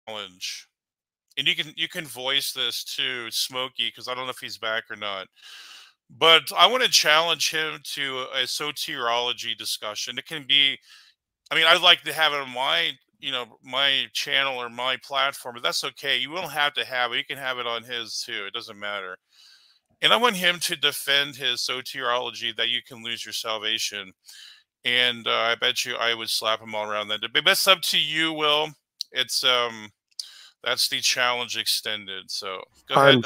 challenge, and you can voice this to Smokey, because I don't know if he's back or not. But I want to challenge him to a soteriology discussion. It can be, I mean, I'd like to have it on my, my channel or my platform, but that's okay. You don't have to have it. You can have it on his too. It doesn't matter. And I want him to defend his soteriology that you can lose your salvation. And I bet you I would slap him all around that debate. But it's up to you, Will. It's that's the challenge extended. So go ahead.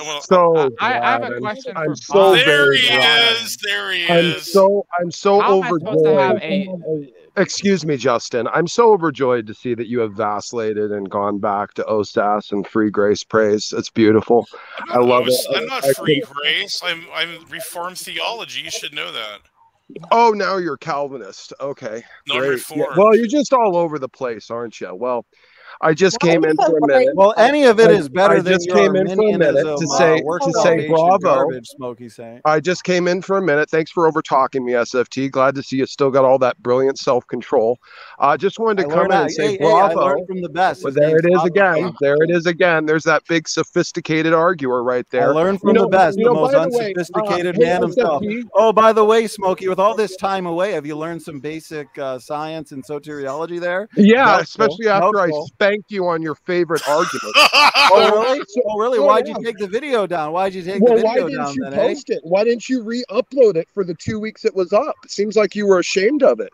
I have a question. I'm so there he is. There he is. I'm so overjoyed. Excuse me, Justin. I'm so overjoyed to see that you have vacillated and gone back to OSAS and free grace praise. It's beautiful. I love it. I'm not free grace. I'm Reformed theology. You should know that. Oh, now you're Calvinist. Okay. Not Reformed. Yeah. Well, you're just all over the place, aren't you? Well, I just came in for a minute. Well, any of it is better than your Arminianism, to say bravo. Garbage, Smokey Saint. I just came in for a minute. Thanks for over talking me, SFT. Glad to see you still got all that brilliant self-control. Just wanted to come in and say bravo. I learned from the best. Well, there it is again. There it is again. There's that big sophisticated arguer right there. I learned from the best, the most unsophisticated man himself. Oh, by the way, Smokey, with all this time away, have you learned some basic science and soteriology there? Yeah, especially after I spanked you on your favorite argument. Oh, really? Why'd you take the video down? Why'd you take the video down? Why didn't you post it? Why didn't you re-upload it for the 2 weeks it was up? It seems like you were ashamed of it.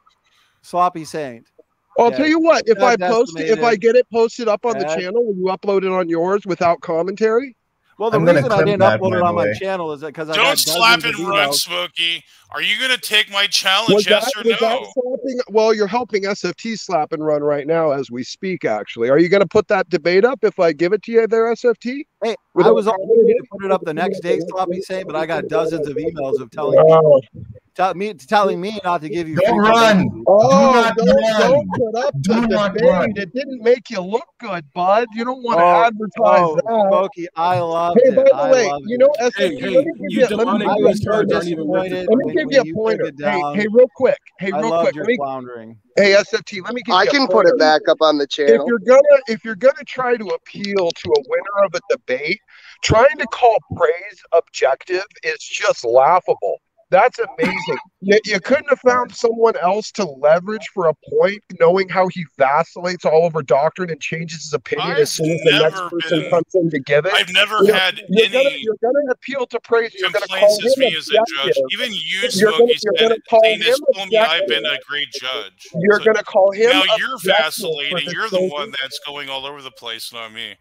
Sloppy Saint. I'll tell you what, if I get it posted up on the channel, will you upload it on yours without commentary? Well, the reason I didn't upload it on my channel is because I don't slap and run, Smokey. Are you going to take my challenge? Yes or no? Well, you're helping SFT slap and run right now as we speak. Actually, are you going to put that debate up if I give it to you there, SFT? Hey, I was all ready to put it up the next day, Sloppy Saint, but I got dozens of emails of telling me not to give you. Don't run. Oh, don't put up the debate. It didn't make you look good, bud. You don't want to advertise that. Smokey, I love it. Hey, by the way, you know, SFT, I was so disappointed. Let me give you a pointer. Hey, real quick. Hey, real quick. Hey, SFT, let me give you I can put it back up on the channel. If you're gonna try to appeal to a winner of a debate, trying to call praise objective is just laughable. That's amazing. You couldn't have found someone else to leverage for a point, knowing how he vacillates all over doctrine and changes his opinion as soon as the next person comes in to give it. I've never had any. You're going to appeal to praise. You're going to call him me as a judge. Even you, Smokey, told me I've been a great judge. You're going to call him. Now you're vacillating. You're the one that's going all over the place, not me.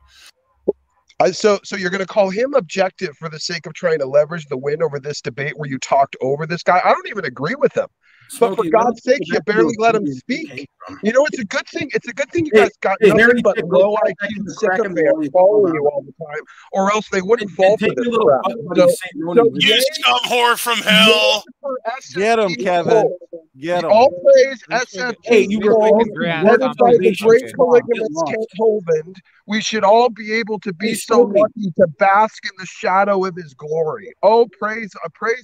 So you're going to call him objective for the sake of trying to leverage the win over this debate where you talked over this guy? I don't even agree with him. But for God's sake, you barely let him speak. You know, it's a good thing. It's a good thing you guys got nothing but low IQ sycophants following you all the time, or else they wouldn't fall for this crap. You scum whore from hell! Get him, Kevin. Get him. All praise SFT. Hey, you were by the great polygamist Kent Hovind. We should all be able to be so lucky to bask in the shadow of his glory. Oh, praise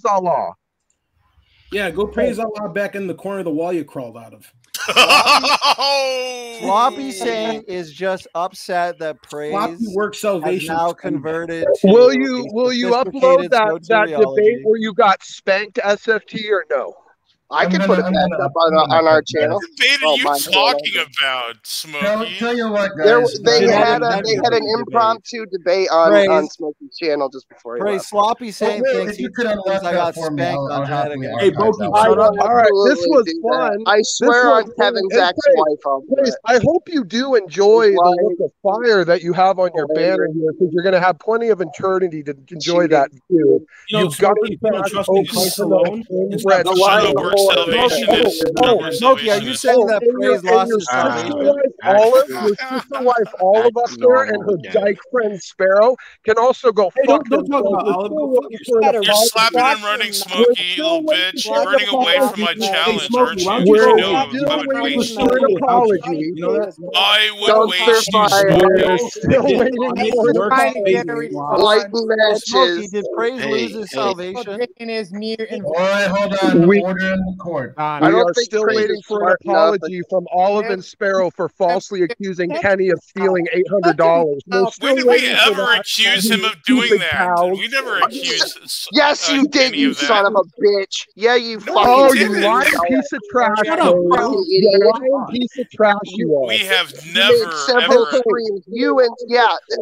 Allah. Yeah, go praise Allah back in the corner of the wall you crawled out of. Sloppy Saint is just upset that praise has now converted to Will you upload that debate where you got spanked, SFT, or no? I can put it back up on our channel. What debate are you talking about, Smokey? Tell you what, guys. They had an impromptu debate on Smokey's channel just before he left. Sloppy Saint thinks he could I got spanked on chatting. Hey, Boki, shut up. All right, this was fun. I swear on Kevin's ex-wife. I hope you do enjoy the look of fire that you have on your banner here, because you're going to have plenty of eternity to enjoy that view. You've got to trust in Jesus alone. Salvation is Smokey, are you saying that praise lost his salvation? Your sister wife Olive up there and her dyke friend Sparrow can also go fuck don't talk about Olive. You're slapping and running, Smokey, you little bitch. You're running away from my challenge, aren't you? I would waste you. I would waste you. Did praise lose his salvation? All right, hold on. Order in the court. We are still waiting for an apology from Olive and Sparrow for falsely accusing Kenny of stealing $800. When did we ever accuse him of doing that? We never accused. Yes, you did, you son of a bitch. Yeah, you fucking Oh, did. you lying piece of trash. Shut up, You lying piece of trash you are. We have You never made several ever. streams. You and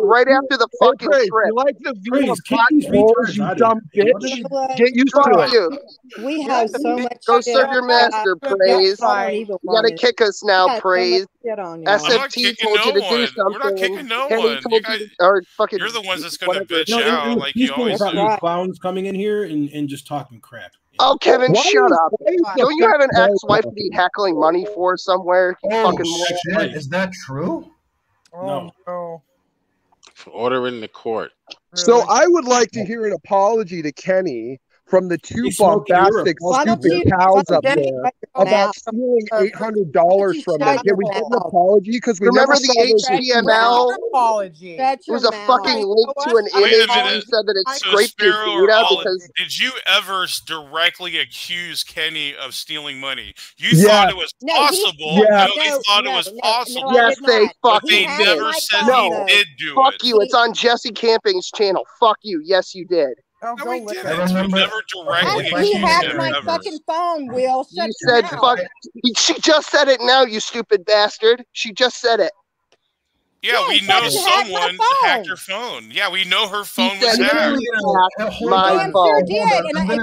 right after the fucking trip. You like the view of buttholes, you dumb bitch. Get used to it. You. We have so much Go shit serve your master, Praise. You gotta kick us now, Praise. SFT told you to do something. We're not kicking no Kenny one. told you or fucking. You're the ones that's gonna bitch out like you Peaceful always about do. you clowns coming in here and just talking crap. Oh, Kevin, shut up. Don't you have an ex-wife to be heckling money for somewhere? You fucking shit. Is that true? No. Order in the court. So I would like to hear an apology to Kenny from the two bombastic, stupid cows up there about stealing $800 from them. Can we get an apology? Because we remember never saw the HTML apology. It was a fucking link to an image and you said that it scraped your data because. Did you ever directly accuse Kenny of stealing money? You thought it was possible. They thought it was possible. Yes, they but they fucking never did. said No. he did do Fuck it. you. It's on Jesse Camping's channel. Fuck you. Yes, you did. No, we didn't. We never directly He accused hacked him my ever. fucking phone, Will. Shut You your said mouth. fuck. She just said it now, you stupid bastard. She just said it. Yeah, we know someone hacked her phone. Yeah, we know her phone was hacked. My Sure did, and I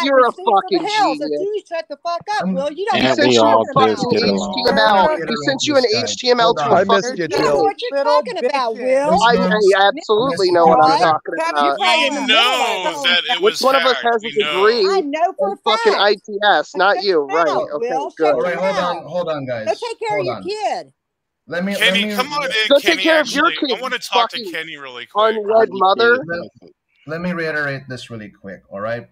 You're got a fucking hell. So genius. you shut the fuck up, Will. You don't He sent you a fucking HTML. He sent you an HTML to a fucking You know what you're talking about, Will. I absolutely know what I'm talking about. We know that it was Which one of us hacked. has a degree? I know for a Fucking fact. ITS, not you. Right. Okay, good. All right, hold on, guys. Go take care of your kid. Kenny, come on in, Go Kenny. take care of your Actually, kid, I want to talk to fucking Kenny really quick. unwed mother. Let me reiterate this really quick, all right?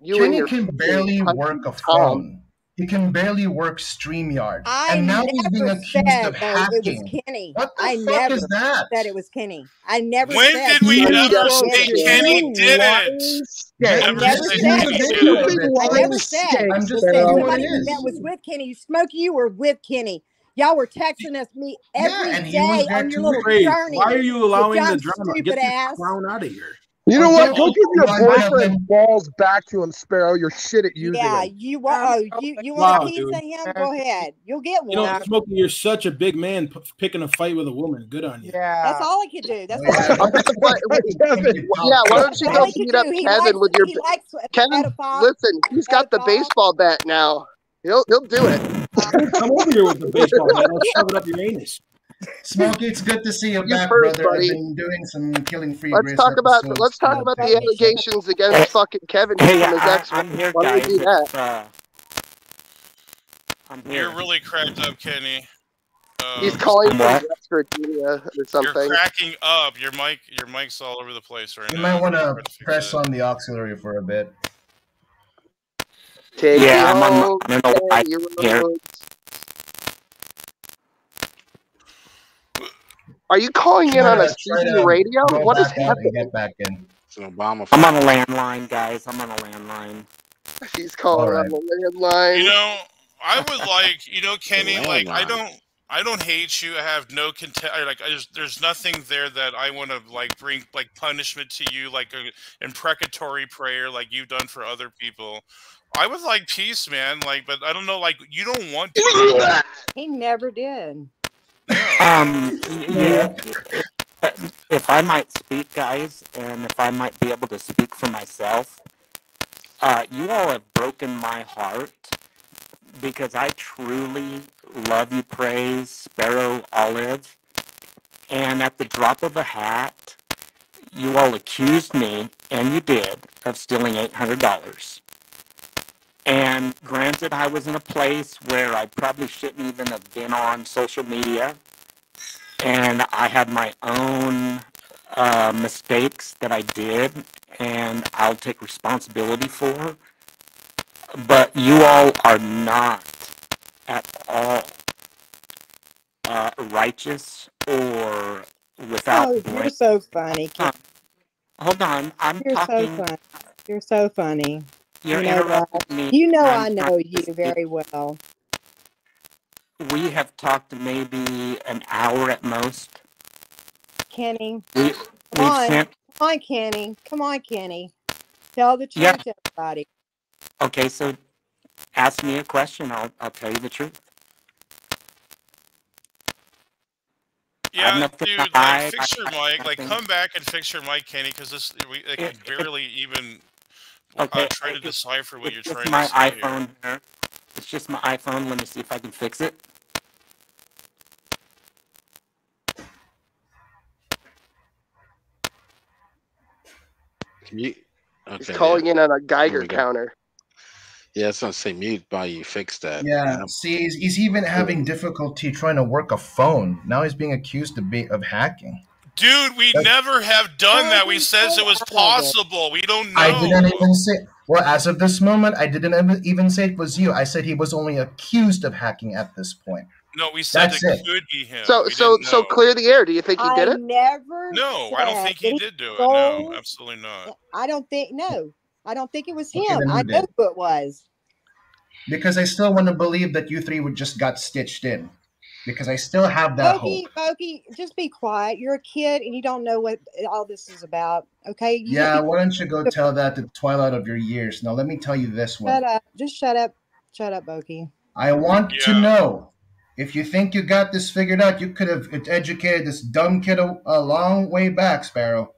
You and Kenny your can barely work a phone. He can barely work StreamYard. And now he's being accused of hacking. It was Kenny. What the I fuck never is that? said it was Kenny. I never When said did we Kenny ever did say it. Kenny did it? I never said it. I never said. I'm just said saying what somebody it is. that was with Kenny. Smokey, you were with Kenny. Y'all were texting me every and he was day there on your too. little Praise. journey. Why are you allowing the dumb, drama? stupid Get this ass. clown out of here. You know what? Go Okay. give your Why boyfriend haven't- balls back to him, Sparrow. You're shit at using Yeah, them. you want you Wow, want a piece dude. of him? Go ahead. You'll get one. You know, Smokey, you're such a big man picking a fight with a woman. Good on you. That's all I could do. That's Yeah. all I could do. Yeah, why don't you All go he could beat up do. He Kevin likes- with your he likes Kevin? pedophile- Listen, he's got the pedophile. baseball bat now. He'll do it. Come over here with the baseball bat. I'll shove it up your anus. Smokey, it's good to see you back, first, brother. buddy. I've been doing some Killing Free Let's Grace talk about episodes. the allegations against fucking Kevin from his ex. I'm here, Why don't we guys. do that? I'm here. You're really cracked up, Kenny. He's calling from What? West Virginia or You're something. cracking up. Your mic's all over the place right You now. might want to press on the auxiliary for a bit. Take Yeah, me I'm on. home, I don't know why Kenny here. Rhodes. Are you calling in on a CB radio? Go What is back out and happening? Get back in. It's an Obama. I'm on a landline, guys. I'm on a landline. He's calling All on right. the landline. You know, I would like, Kenny, like Landline. I don't hate you. I have no contempt. Like, there's nothing there that I want to like bring like punishment to you, like a imprecatory prayer, like you've done for other people. I would like peace, man. Like, but I don't know. Like, you don't want to. He never did. Yeah. If I might speak, guys, and if I might be able to speak for myself, you all have broken my heart because I truly love you, Praise, Sparrow, Olive, and at the drop of a hat, you all accused me, and you did, of stealing $800. And granted, I was in a place where I probably shouldn't even have been on social media, and I had my own mistakes that I did, and I'll take responsibility for. But you all are not at all righteous or without Oh, blame. you're so funny. Hold on, I'm You're talking. so funny. You're so funny. You're You know what? interrupting me. You know I'm I trying know to you speak. very well. We have talked maybe an hour at most. Kenny. We've Come sent. on, Kenny. Come on, Kenny. Tell the Yeah. truth to everybody. Okay, so ask me a question. I'll tell you the truth. I have Yeah, nothing to dude, like hide. fix your I have mic. Like nothing. come back and fix your mic, Kenny, because I can barely even Okay, try to decipher what you're it's just trying my to say here. iPhone here. It's just my iPhone. Let me see if I can fix it. You, He's okay, calling in on a Here Geiger we go. counter. Yeah, it's gonna say mute while you fix that. Yeah, see, he's even having difficulty trying to work a phone. Now he's being accused of hacking. Dude, we never have done that. We says it was possible. We don't know. I didn't even say. Well, as of this moment, I didn't even say it was you. I said he was only accused of hacking at this point. No, we said That's it it. could be him. So We didn't know. clear the air. Do you think he did I it? never No, I don't said think he that did do it. stole- No, absolutely not. I don't think no. I don't think it was Okay, him. then who I know did? who it was. Because I still want to believe that you three would just got stitched in. Because I still have that hope. Bogey, just be quiet. You're a kid and you don't know what all this is about. Okay? You Yeah, just be why don't you go tell that to the twilight of your years? Now let me tell you this one. shut up. Just shut up. Shut up, Bogey. I want to know, if you think you got this figured out, you could have educated this dumb kid a long way back, Sparrow.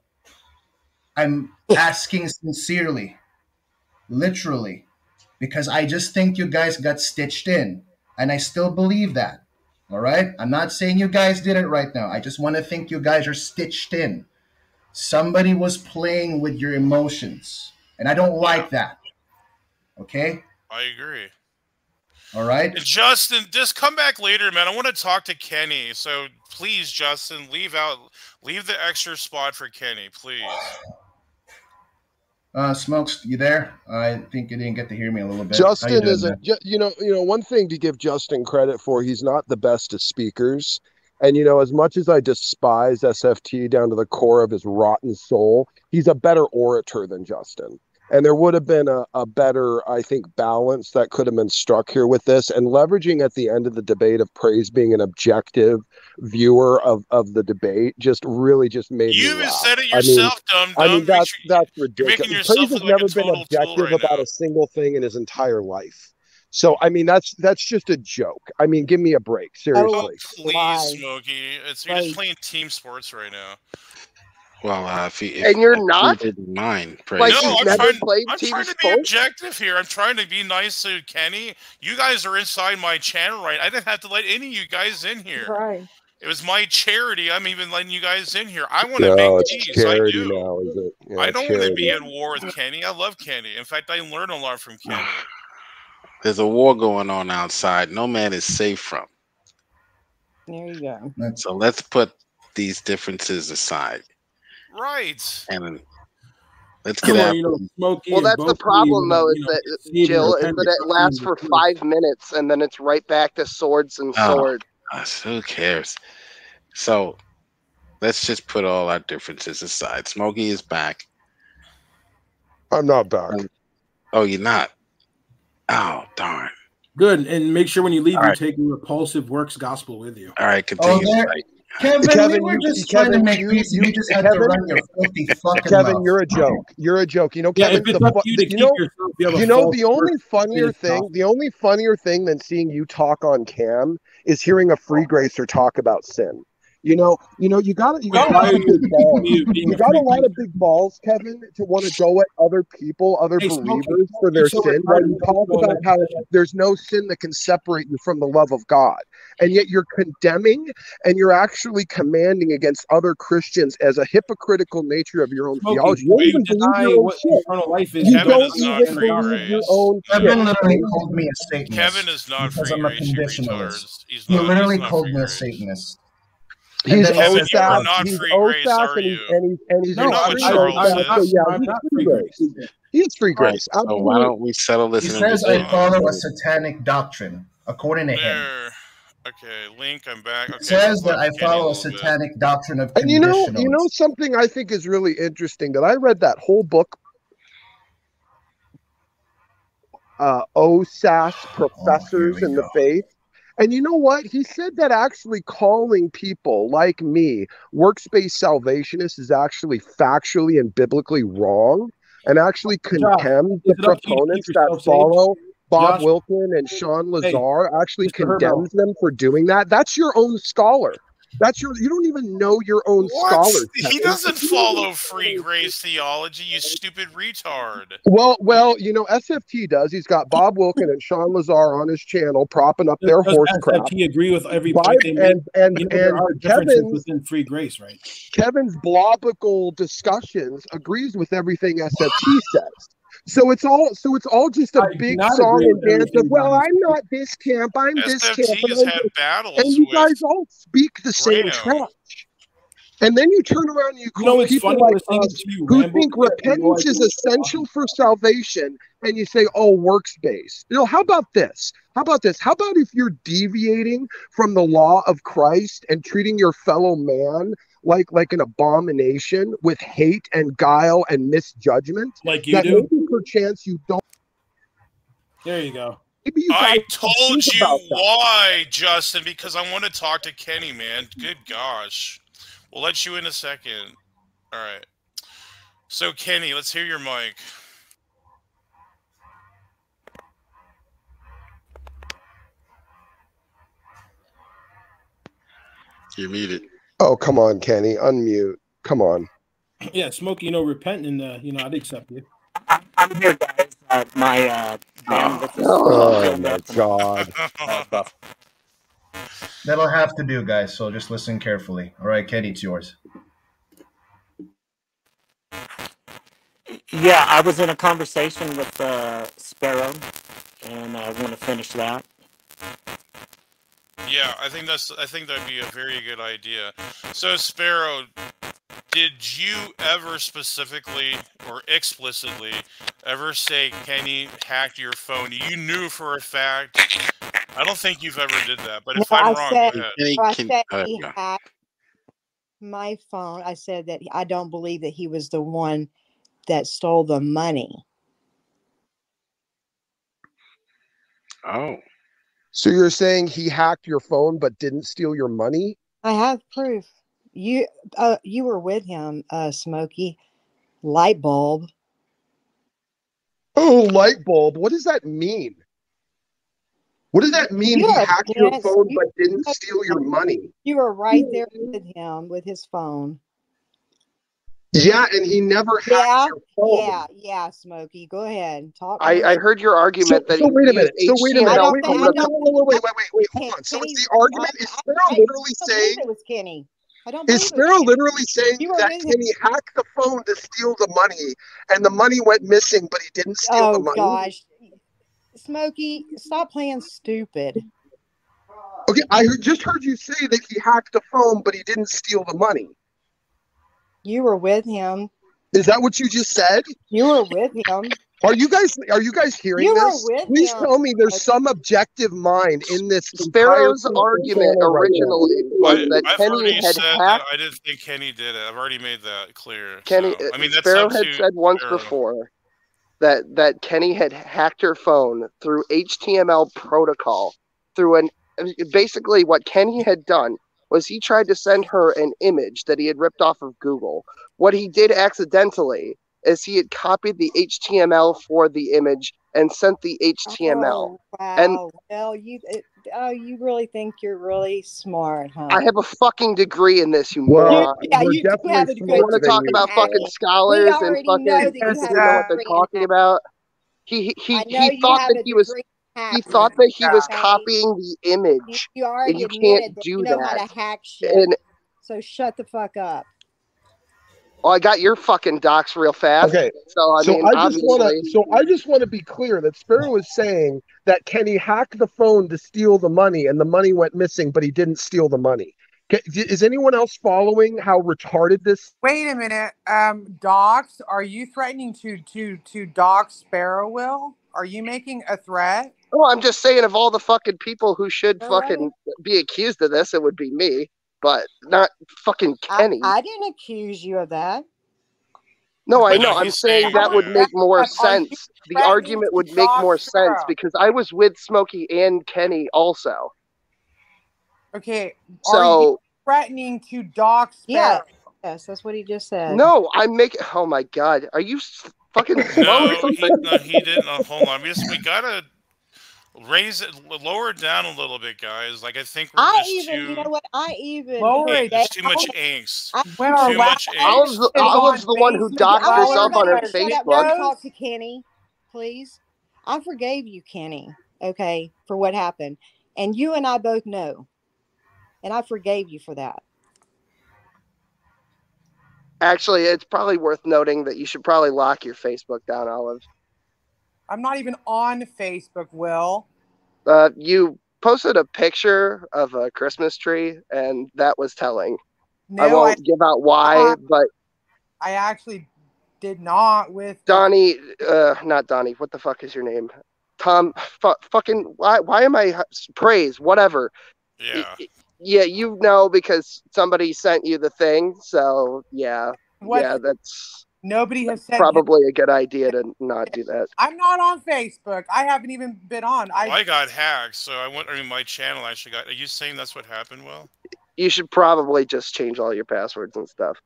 I'm asking sincerely, literally, because I just think you guys got stitched in, and I still believe that. All right? I'm not saying you guys did it right now. I just want to think you guys are stitched in. Somebody was playing with your emotions, and I don't like that. Okay? I agree. All right? And Justin, just come back later, man. I want to talk to Kenny. So please, Justin, leave the extra spot for Kenny, please. Smokes, you there? I think you didn't get to hear me a little bit. Justin isn't, you know, one thing to give Justin credit for, he's not the best of speakers. And, as much as I despise SFT down to the core of his rotten soul, he's a better orator than Justin. And there would have been a better, I think, balance that could have been struck here with this. And leveraging at the end of the debate of Praise being an objective viewer of the debate just really just made You me even laugh. said it yourself, dumb. I mean, that's ridiculous. making yourself Praise has look like never a been total objective tool right about a single thing in his entire life. So, I mean, that's just a joke. I mean, give me a break. Seriously. Oh, please, Smokey. You're just playing team sports right now. Well, and you're not didn't mind, like no, you've never played I'm team trying to sports? be objective here. I'm trying to be nice to Kenny. You guys are inside my channel, right? I didn't have to let any of you guys in here. Right. It was my charity. I'm even letting you guys in here. I want to No, make it's peace. charity I do. now, is it? Yeah, I don't want to be charity. at war with Kenny. I love Kenny. In fact, I learn a lot from Kenny. There's a war going on outside. No man is safe from. There you go. So let's put these differences aside. Right. And let's get out. Well, that's the problem, though, is that Jill, is that it lasts for 5 minutes and then it's right back to swords and sword. Who cares? So let's just put all our differences aside. Smokey is back. I'm not back. Oh, you're not? Oh, darn. Good. And make sure when you leave, you take your Repulsive Works gospel with you. All right, continue. Kevin, we were just trying to make peace. You just had to run your filthy fucking Kevin, mouth. you're a joke. You're a joke. Kevin, the only funnier thing than seeing you talk on cam is hearing a free gracer talk about sin. You got a lot of big balls. You got a lot of big balls, Kevin, to want to go at other people, other believers for their sin. While you talk about how there's no sin that can separate you from the love of God, and yet you're condemning and you're actually commanding against other Christians as a hypocritical nature of your own theology. You don't even believe your own shit. You don't even believe your own shit. Kevin literally called me a Satanist. Kevin is not because free I'm a grace, you conditionalist. retards. He literally called me a Satanist. He's Kevin, you are OSAF, not he's free grace, OSAF, are and you? he's You're not what Charles is. So yeah, he's free grace. He is free grace. So why don't we settle this He in says a I follow a satanic doctrine, according to him. Okay, Link, I'm back. Okay, It says that I Kenny follow a little bit. satanic doctrine of And conditionalism. you know something I think is really interesting that I read that whole book. OSAS professors in the faith. And you know what? He said that actually calling people like me works-based salvationists is actually factually and biblically wrong, and actually condemns the proponents that follow Bob Wilkin and Sean Lazar, actually condemns them for doing that. That's your own scholar. You don't even know your own scholar. He doesn't follow free grace theology, you stupid retard. Well, you know, SFT does. He's got Bob Wilkin and Sean Lazar on his channel propping up their horse crap. SFT agree with every point they make? And there are differences within free grace, right? Kevin's blobical discussions agrees with everything SFT says. So it's all just a big song and dance of, well, I'm not this camp, I'm this camp. SFT has had battles and you guys all speak the same trash. And then you turn around and you call people like us who think repentance is essential for salvation, and you say, oh, works-based. You know, how about this? How about if you're deviating from the law of Christ and treating your fellow man like an abomination with hate and guile and misjudgment? Like you do? Maybe perchance you don't. There you go. I told you why, Justin, because I want to talk to Kenny, man. Good gosh. We'll let you in a second. All right. So, Kenny, let's hear your mic. You're muted. Oh, come on, Kenny. Unmute. Come on. Yeah, Smokey, repent and, I'd accept you. I'm here, guys. My bandwidth is oh, my God. That'll have to do, guys, so just listen carefully. All right, Kenny, it's yours. Yeah, I was in a conversation with Sparrow, and I want to finish that. Yeah, I think that'd be a very good idea. So, Sparrow, did you ever specifically or explicitly ever say Kenny hacked your phone? You knew for a fact. I don't think you've ever did that, but if I'm wrong, go ahead. I said he hacked my phone. I said that I don't believe that he was the one that stole the money. Oh. So you're saying he hacked your phone but didn't steal your money? I have proof. You were with him, Smokey. Light bulb. Oh, light bulb. What does that mean? What does that mean? He hacked your phone but didn't steal your money. You were right there with him with his phone. Yeah, and he never hacked your phone. Yeah, Smokey. Go ahead. Talk. I heard your argument that so wait a minute. So wait a minute. Wait. Hold on. So is the argument, is Sparrow literally saying it was Kenny? Is Sparrow literally saying that Kenny hacked the phone to steal the money and the money went missing, but he didn't steal the money? Oh, gosh. Smokey, stop playing stupid. Okay, I just heard you say that he hacked the phone, but he didn't steal the money. You were with him. Is that what you just said? You were with him. Are you guys hearing you this? Were with Please him. Tell me there's some objective mind in this. Sparrow's argument originally was that I've Kenny had hacked. I didn't think Kenny did it. I've already made that clear. Kenny, so, I mean, Sparrow had said once before that Kenny had hacked her phone through HTML protocol. Basically, what Kenny had done was he tried to send her an image that he had ripped off of Google. What he did accidentally is he had copied the HTML for the image and sent the HTML. Oh, wow. And well, you really think you're really smart, huh? I have a fucking degree in this, you moron. You have a degree. You want to talk about fucking scholars and fucking know what they're talking about? He thought that he was. He thought that he was copying the image. You already you can't do you know that. how to hack shit. So shut the fuck up. Well, I got your fucking docs real fast. Okay. So I just want to be clear that Sparrow is saying that Kenny hacked the phone to steal the money and the money went missing, but he didn't steal the money. Is anyone else following how retarded this? Wait a minute. Docs, are you threatening to dox Sparrow, Will? Are you making a threat? Well, I'm just saying, of all the fucking people who should fucking be accused of this, it would be me, but not fucking Kenny. I didn't accuse you of that. No, I But no, know. I'm he's saying saying, that would yeah. make more Are you sense. The threatening argument would to make dog more sense Sparrow? because I was with Smokey and Kenny also. Okay, are you So threatening to dog Yeah. Sparrow? Yes, that's what he just said. no, I'm making. Oh my god, are you fucking slow or No, something? he didn't. Hold on. We gotta raise it, lower it down a little bit, guys. Like I think we're just You know what? I even Lower it there's too down. much angst. When our Too last much angst. I is was on the one who basement doxed dweller herself on her because shut up. Facebook. Let me talk to Kenny, please. I forgave you, Kenny, okay, for what happened. And you and I both know. And I forgave you for that. Actually, it's probably worth noting that you should probably lock your Facebook down, Olive. I'm not even on Facebook, Will. You posted a picture of a Christmas tree, and that was telling. No, I won't give out why, but I actually did not with Donnie, not Donnie. What the fuck is your name? Tom. Fucking. Why am I praise? Whatever. Yeah. Yeah, you know because somebody sent you the thing. So yeah, yeah, that's nobody has said probably a good idea to not do that. I'm not on Facebook. I haven't even been on. I got hacked, so my channel actually got. Are you saying that's what happened, Will? You should probably just change all your passwords and stuff.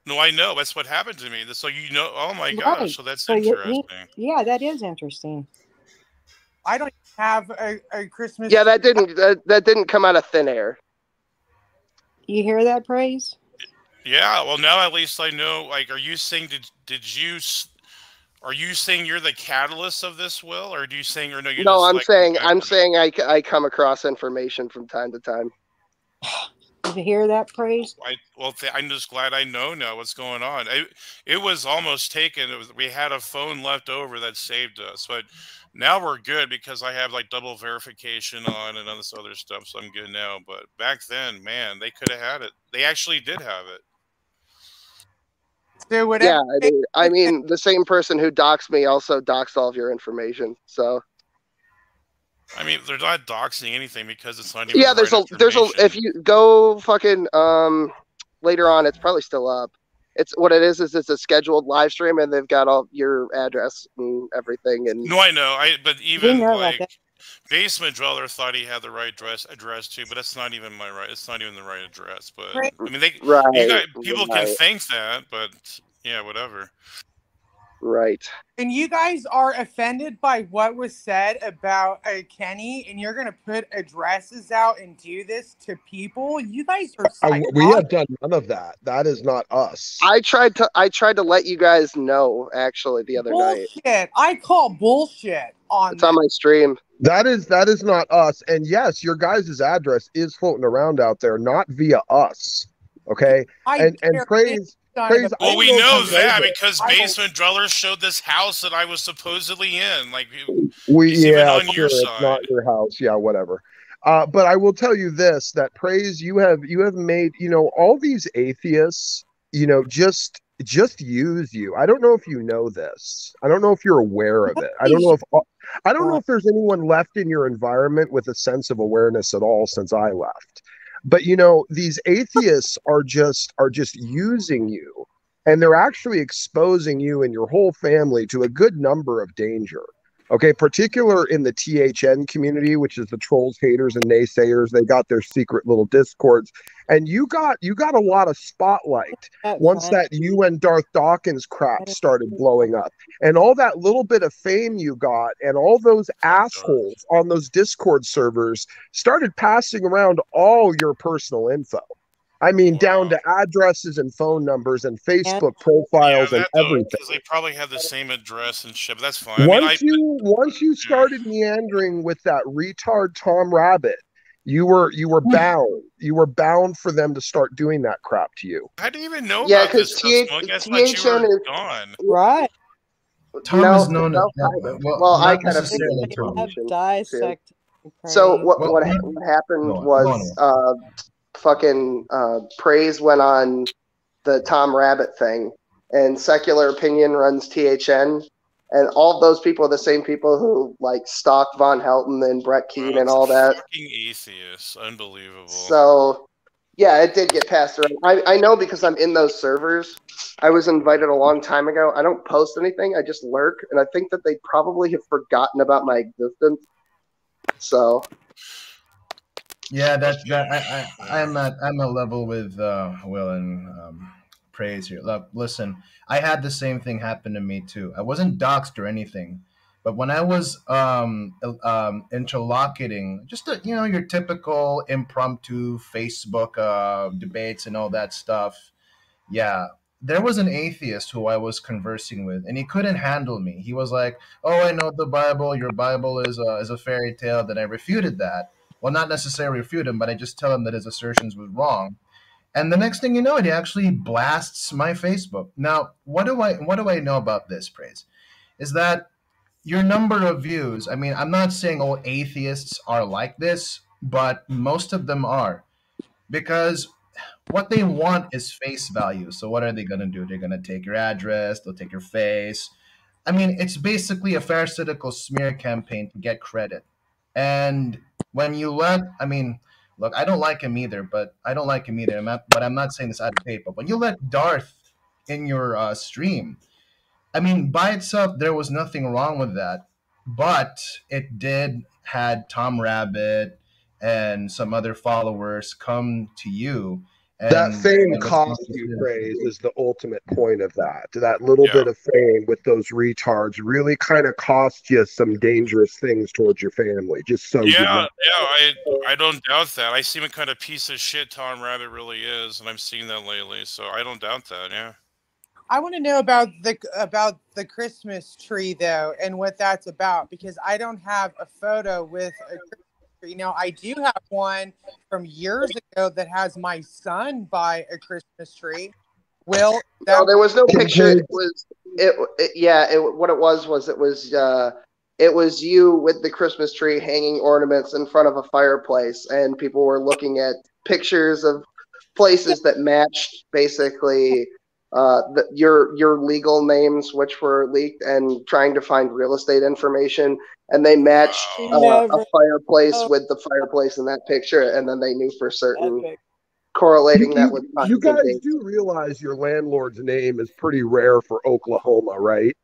No, I know that's what happened to me. So you know, oh my Right. gosh, so that's So interesting. yeah, that is interesting. I don't have a Christmas. Yeah, that didn't come out of thin air. You hear that, Praise? Yeah, well now at least I know. Like, are you saying are you saying you're the catalyst of this, Will, or do you saying or no? You No, just, I'm saying I come across information from time to time. Did you hear that, Praise? I'm just glad I know now what's going on. It was almost taken. We had a phone left over that saved us, but now we're good because I have like double verification on and all this other stuff, so I'm good now. But back then, man, they could have had it. They actually did have it. So yeah, I mean, the same person who doxed me also doxed all of your information. So. I mean, they're not doxing anything because it's not even. Yeah, there's a if you go fucking later on, it's probably still up. It's what it is it's a scheduled live stream and they've got all your address and everything. And no, I know. But even like Basement Dweller thought he had the right address too, but that's not even it's not even the right address. But I mean, people can think that, but yeah, whatever. Right. And you guys are offended by what was said about Kenny, and you're going to put addresses out and do this to people. You guys are we have done none of that. That is not us. I tried to let you guys know actually the other night. Bullshit. I call bullshit on It's on my stream. That is not us. And yes, your guys' address is floating around out there, not via us. Okay. And praise. Well, we know that because Basement Dwellers showed this house that I was supposedly in. Like, on your side. It's not your house. Yeah, whatever. But I will tell you this: that praise you have made. All these atheists. Just use you. I don't know if you know this. I don't know if you're aware of it. I don't know if there's anyone left in your environment with a sense of awareness at all since I left. But these atheists are just using you, and they're actually exposing you and your whole family to a good number of danger. Okay, particular in the THN community, which is the trolls, haters, and naysayers. They got their secret little discords, and you got a lot of spotlight once that you and Darth Dawkins crap started blowing up, and all that little bit of fame you got, and all those assholes on those Discord servers started passing around all your personal info. I mean, down to addresses and phone numbers and Facebook profiles and everything. Because they probably have the same address and shit, but that's fine. Once you started meandering with that retard Tom Rabbit, you were bound. You were bound for them to start doing that crap to you. I didn't even know about this stuff. I guess you were gone. Right. Tom is known as I kind of dissect. So what happened was fucking Praise went on the Tom Rabbit thing, and Secular Opinion runs THN, and all of those people are the same people who like stalked Von Helton and Brett Keane and all that. Fucking atheists, unbelievable. So Yeah, it did get passed around. I know because I'm in those servers. I was invited a long time ago. I don't post anything. I just lurk, and I think that they probably have forgotten about my existence. So. Yeah, I'm a level with Will and Praise here. Look, listen, I had the same thing happen to me too. I wasn't doxxed or anything, but when I was interlocuting, just your typical impromptu Facebook debates and all that stuff. Yeah, there was an atheist who I was conversing with, and he couldn't handle me. He was like, "Oh, I know the Bible. Your Bible is a fairy tale." Then I refuted that. Well, not necessarily refute him, but I just tell him that his assertions was wrong. And the next thing you know, he actually blasts my Facebook. Now, what do I know about this, Praise? Is that your number of views? I mean, I'm not saying all atheists are like this, but most of them are, because what they want is face value. So what are they going to do? They're going to take your address, they'll take your face. I mean, it's basically a pharisaical smear campaign to get credit. And when you I mean, look, I don't like him either, but I'm not saying this out of hate, but when you let Darth in your stream, I mean, by itself, there was nothing wrong with that, but it did had Tom Rabbit and some other followers come to you. And that fame cost you, Praise, is the ultimate point of that. That little bit of fame with those retards really kind of cost you some dangerous things towards your family. Just so you know. I don't doubt that. I see what kind of piece of shit Tom Rabbit really is, and I'm seeing that lately, so I don't doubt that. Yeah. I want to know about the Christmas tree though, and what that's about, because I don't have a photo with a Christmas tree. Now I do have one from years ago that has my son by a Christmas tree. Will, no, there was no picture. It was what it was you with the Christmas tree hanging ornaments in front of a fireplace, and people were looking at pictures of places that matched basically your legal names, which were leaked, and trying to find real estate information, and they matched a fireplace with the fireplace in that picture, and then they knew for certain, correlating that with you guys do realize your landlord's name is pretty rare for Oklahoma, right?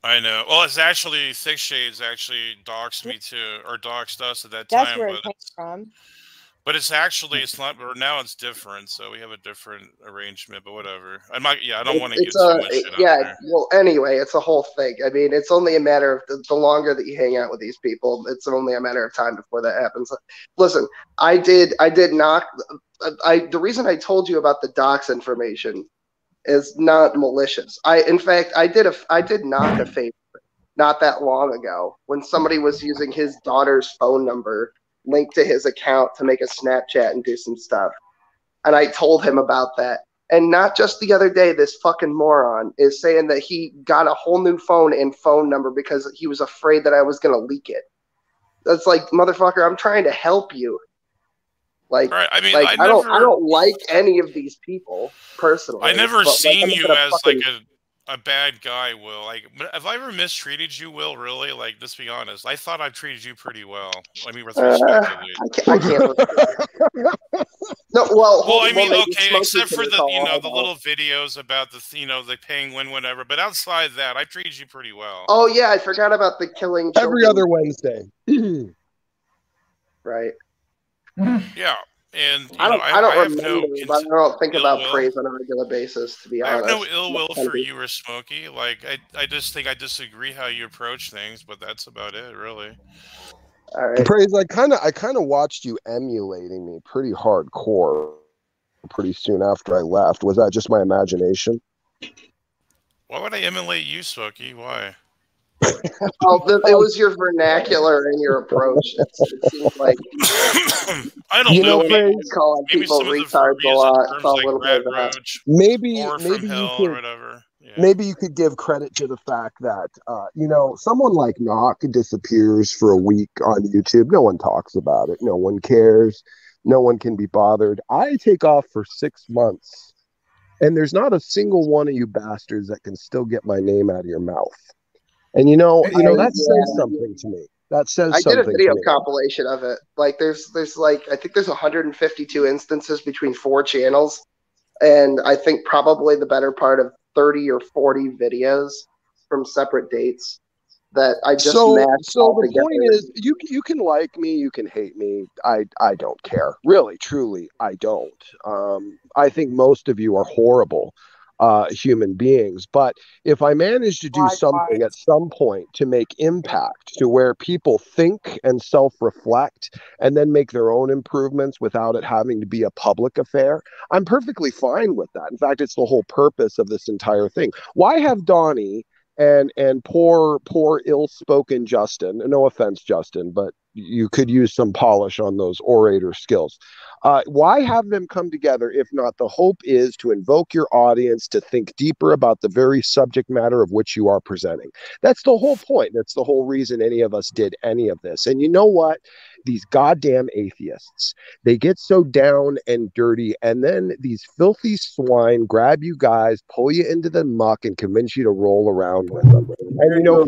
I know. Well, it's actually Thick Shades actually doxed me too, or doxed us at that That's time. where it came from. But it's actually, it's not, now it's different, so we have a different arrangement, but whatever. I don't want to get too much shit out there. Well, anyway, it's a whole thing. I mean, it's only a matter of the longer that you hang out with these people, it's only a matter of time before that happens. Listen, I did knock, the reason I told you about the docs information is not malicious. In fact, I did knock a favor not that long ago when somebody was using his daughter's phone number linked to his account to make a Snapchat and do some stuff. And I told him about that. And not just the other day, this fucking moron is saying that he got a whole new phone and phone number because he was afraid that I was going to leak it. That's like, motherfucker, I'm trying to help you. Like, right. I mean, I don't like any of these people personally. I never seen you as like a bad guy, Will. Like, have I ever mistreated you, Will? Really? Like, let's be honest. I thought I treated you pretty well. I mean, respectively. I can't. No, well, I mean, okay, except for the the little videos about the the penguin, whatever. But outside that, I treated you pretty well. Oh yeah, I forgot about the killing children. Every other Wednesday. Right. Yeah. And I don't remember, but I don't think about praise on a regular basis, to be honest. I have no ill will for you or Smokey. Like, I just think I disagree how you approach things, but that's about it, really. All right. Praise, I kind of watched you emulating me pretty hardcore pretty soon after I left. Was that just my imagination? Why would I emulate you, Smokey? Why? It was your vernacular and your approach. It seems like I don't know. Maybe calling people retards a lot. It's a little bit of that. Maybe you could give credit to the fact that someone like Knock disappears for a week on YouTube. No one talks about it. No one cares. No one can be bothered. I take off for 6 months, and there's not a single one of you bastards that can still get my name out of your mouth. And that says something to me. That says I did a something video to me. compilation of it. Like there's like I think there's 152 instances between 4 channels, and I think probably the better part of 30 or 40 videos from separate dates that I just matched So all the together. point is, you can like me, you can hate me. I don't care. Really, truly, I don't. I think most of you are horrible human beings. But if I manage to do something at some point to make impact to where people think and self-reflect and then make their own improvements without it having to be a public affair, I'm perfectly fine with that. In fact, it's the whole purpose of this entire thing. Why have Donnie and poor ill-spoken Justin, no offense Justin, but you could use some polish on those orator skills. Why have them come together if not the hope is to invoke your audience to think deeper about the very subject matter of which you are presenting? That's the whole point. That's the whole reason any of us did any of this. And you know what? These goddamn atheists, they get so down and dirty, and then these filthy swine grab you guys, pull you into the muck, and convince you to roll around with them. And you know,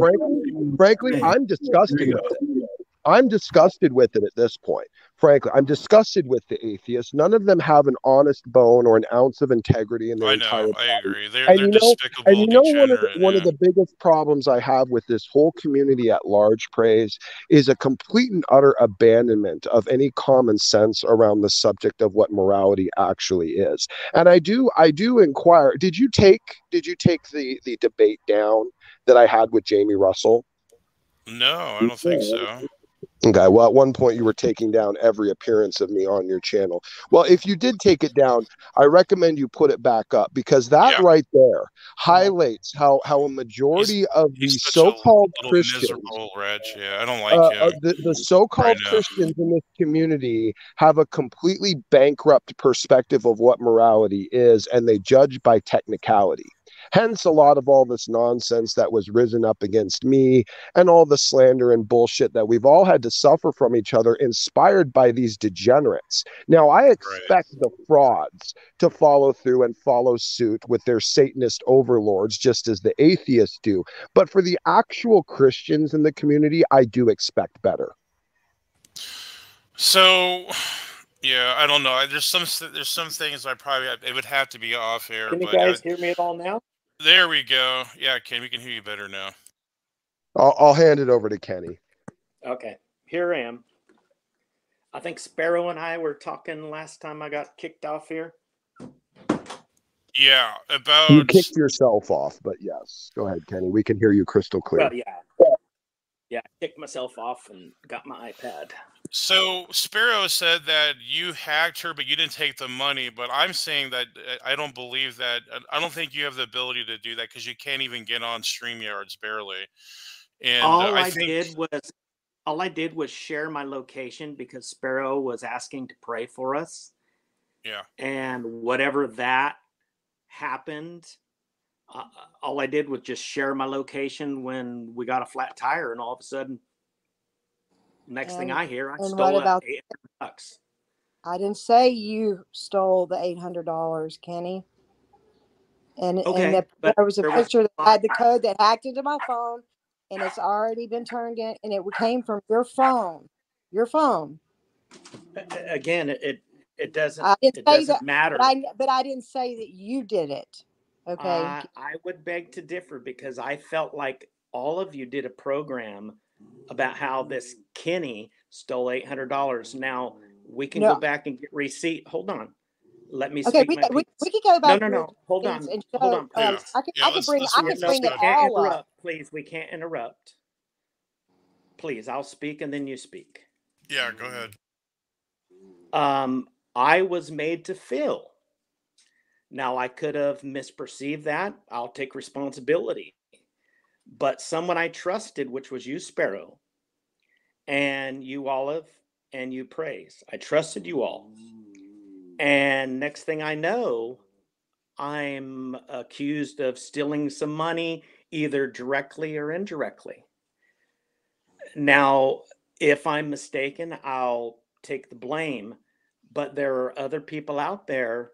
frankly, I'm disgusted with it. I'm disgusted with it at this point. Frankly, I'm disgusted with the atheists. None of them have an honest bone or an ounce of integrity in their entire body. I agree. They're And despicable, you know degenerate. one of the biggest problems I have with this whole community at large, Praise, is a complete and utter abandonment of any common sense around the subject of what morality actually is. And I do inquire, did you take the debate down that I had with Jamie Russell? No, I don't think so. Okay, well, at one point you were taking down every appearance of me on your channel. Well, if you did take it down, I recommend you put it back up, because that right there highlights how a majority of these so-called Christians, miserable wretch. Yeah, I don't like him. The so-called Christians in this community have a completely bankrupt perspective of what morality is, and they judge by technicality. Hence, a lot of all this nonsense that was risen up against me and all the slander and bullshit that we've all had to suffer from each other, inspired by these degenerates. Now, I expect the frauds to follow through and follow suit with their Satanist overlords, just as the atheists do. But for the actual Christians in the community, I do expect better. So, yeah, I don't know. There's some things it would have to be off air. Can you guys hear me at all now? There we go. Yeah, Ken, we can hear you better now. I'll hand it over to Kenny. Okay, here I am. I think Sparrow and I were talking last time I got kicked off here. Yeah, about... You kicked yourself off, but yes. Go ahead, Kenny. We can hear you crystal clear. Well, yeah, I kicked myself off and got my iPad. So Sparrow said that you hacked her, but you didn't take the money. But I'm saying that I don't believe that. I don't think you have the ability to do that, because you can't even get on StreamYards barely. And all I did was share my location because Sparrow was asking to pray for us. Yeah. And whatever that happened, all I did was just share my location when we got a flat tire, and all of a sudden, next thing I hear, I stole $800. I didn't say you stole the $800, Kenny. And there was a picture that had the code that hacked into my phone, and it's already been turned in, and it came from your phone. Your phone. Again, it doesn't matter. But I didn't say that you did it. Okay. I would beg to differ, because I felt like all of you did a program about how this Kenny stole $800. Now we can go back and get receipt. Hold on. Let me speak my piece. We can go back. No. Hold on. Hold on, please. I can bring it all up. Please, we can't interrupt. Please, I'll speak and then you speak. Yeah, go ahead. I was made to feel. Now, I could have misperceived that. I'll take responsibility. But someone I trusted, which was you, Sparrow, and you, Olive, and you, Praise. I trusted you all. And next thing I know, I'm accused of stealing some money, either directly or indirectly. Now, if I'm mistaken, I'll take the blame. But there are other people out there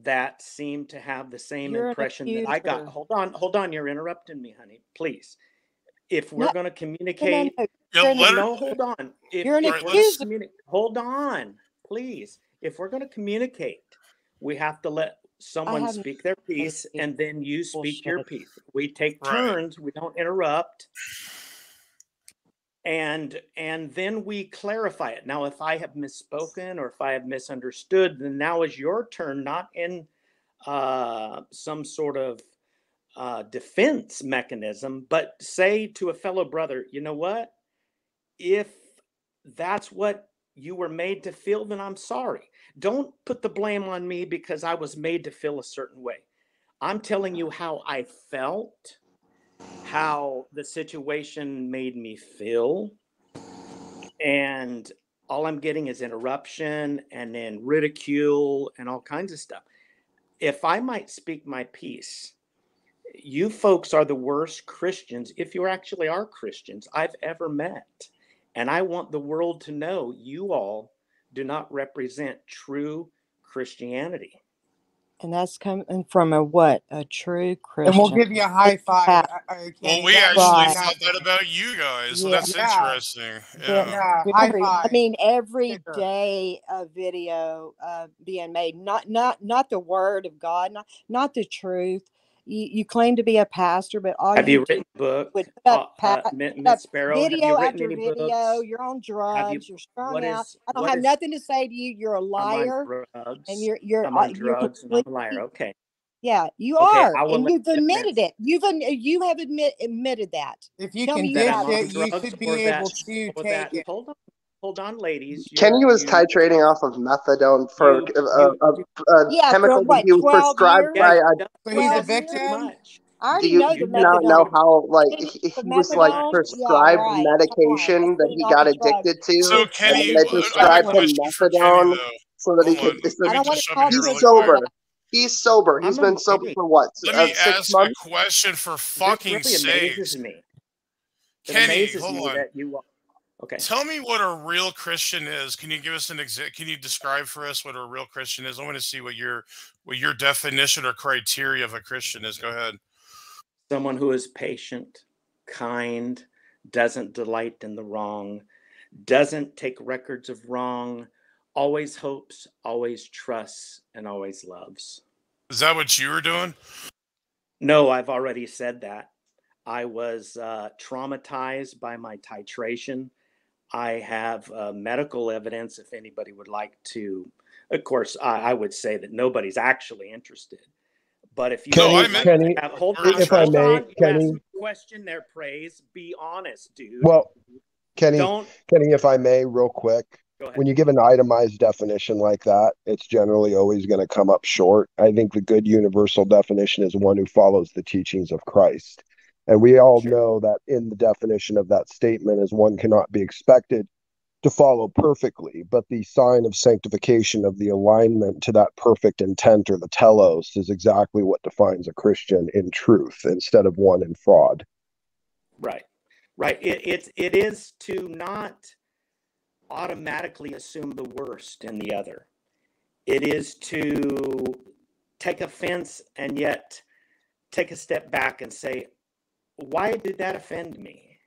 that seem to have the same impression that I got. Hold on. You're interrupting me, honey. Please. if we're going to communicate, hold on. If you're an Right, we're going to accuser. hold on, please. If we're going to communicate, we have to let someone speak their piece, and then you speak your piece. We take turns. We don't interrupt. And then we clarify it. Now, if I have misspoken or if I have misunderstood, then now is your turn, not in some sort of defense mechanism, but say to a fellow brother, you know what? If that's what you were made to feel, then I'm sorry. Don't put the blame on me because I was made to feel a certain way. I'm telling you how I felt, how the situation made me feel, and all I'm getting is interruption and then ridicule and all kinds of stuff. If I might speak my piece, you folks are the worst Christians, if you actually are Christians, I've ever met. And I want the world to know you all do not represent true Christianity. And that's coming from a what? A true Christian. And we'll give you a high five. Well, we actually thought that about you guys, so that's interesting. Yeah, high five. I mean, every day a video being made, not the word of God, not the truth. You claim to be a pastor, but all have you written books? Miss Sparrow, video after video. Books? You're on drugs. You're strung out. I don't have nothing to say to you. You're a liar, and you're I'm on drugs and I'm a liar. Okay. Yeah, you are, and you've admitted it. You have admitted that. If you can dish it, you should be able to take it. Hold on, ladies. Kenny was titrating off of methadone for a chemical that he was prescribed by. So he's a victim. Do you not know how he was prescribed medication that he got addicted to? So Kenny, and they prescribed him methadone so that he could. He's sober. He's sober. He's been sober for what? Let me 6 ask months? a question for fucking sakes. Kenny, hold on. Okay. Tell me what a real Christian is. Can you give us can you describe for us what a real Christian is? I want to see what your definition or criteria of a Christian is. Go ahead. Someone who is patient, kind, doesn't delight in the wrong, doesn't take records of wrong, always hopes, always trusts, and always loves. Is that what you were doing? No, I've already said that. I was traumatized by my titration. I have medical evidence if anybody would like to. Of course, I would say that nobody's actually interested. But if you Kenny, hold on, if I may, Kenny, question their praise. Be honest, dude. Well, Kenny, if I may, real quick, when you give an itemized definition like that, it's generally always going to come up short. I think the good universal definition is one who follows the teachings of Christ. And we all know that in the definition of that statement is one cannot be expected to follow perfectly, but the sign of sanctification of the alignment to that perfect intent or the telos is exactly what defines a Christian in truth instead of one in fraud. Right. It is to not automatically assume the worst in the other. It is to take offense and yet take a step back and say, why did that offend me?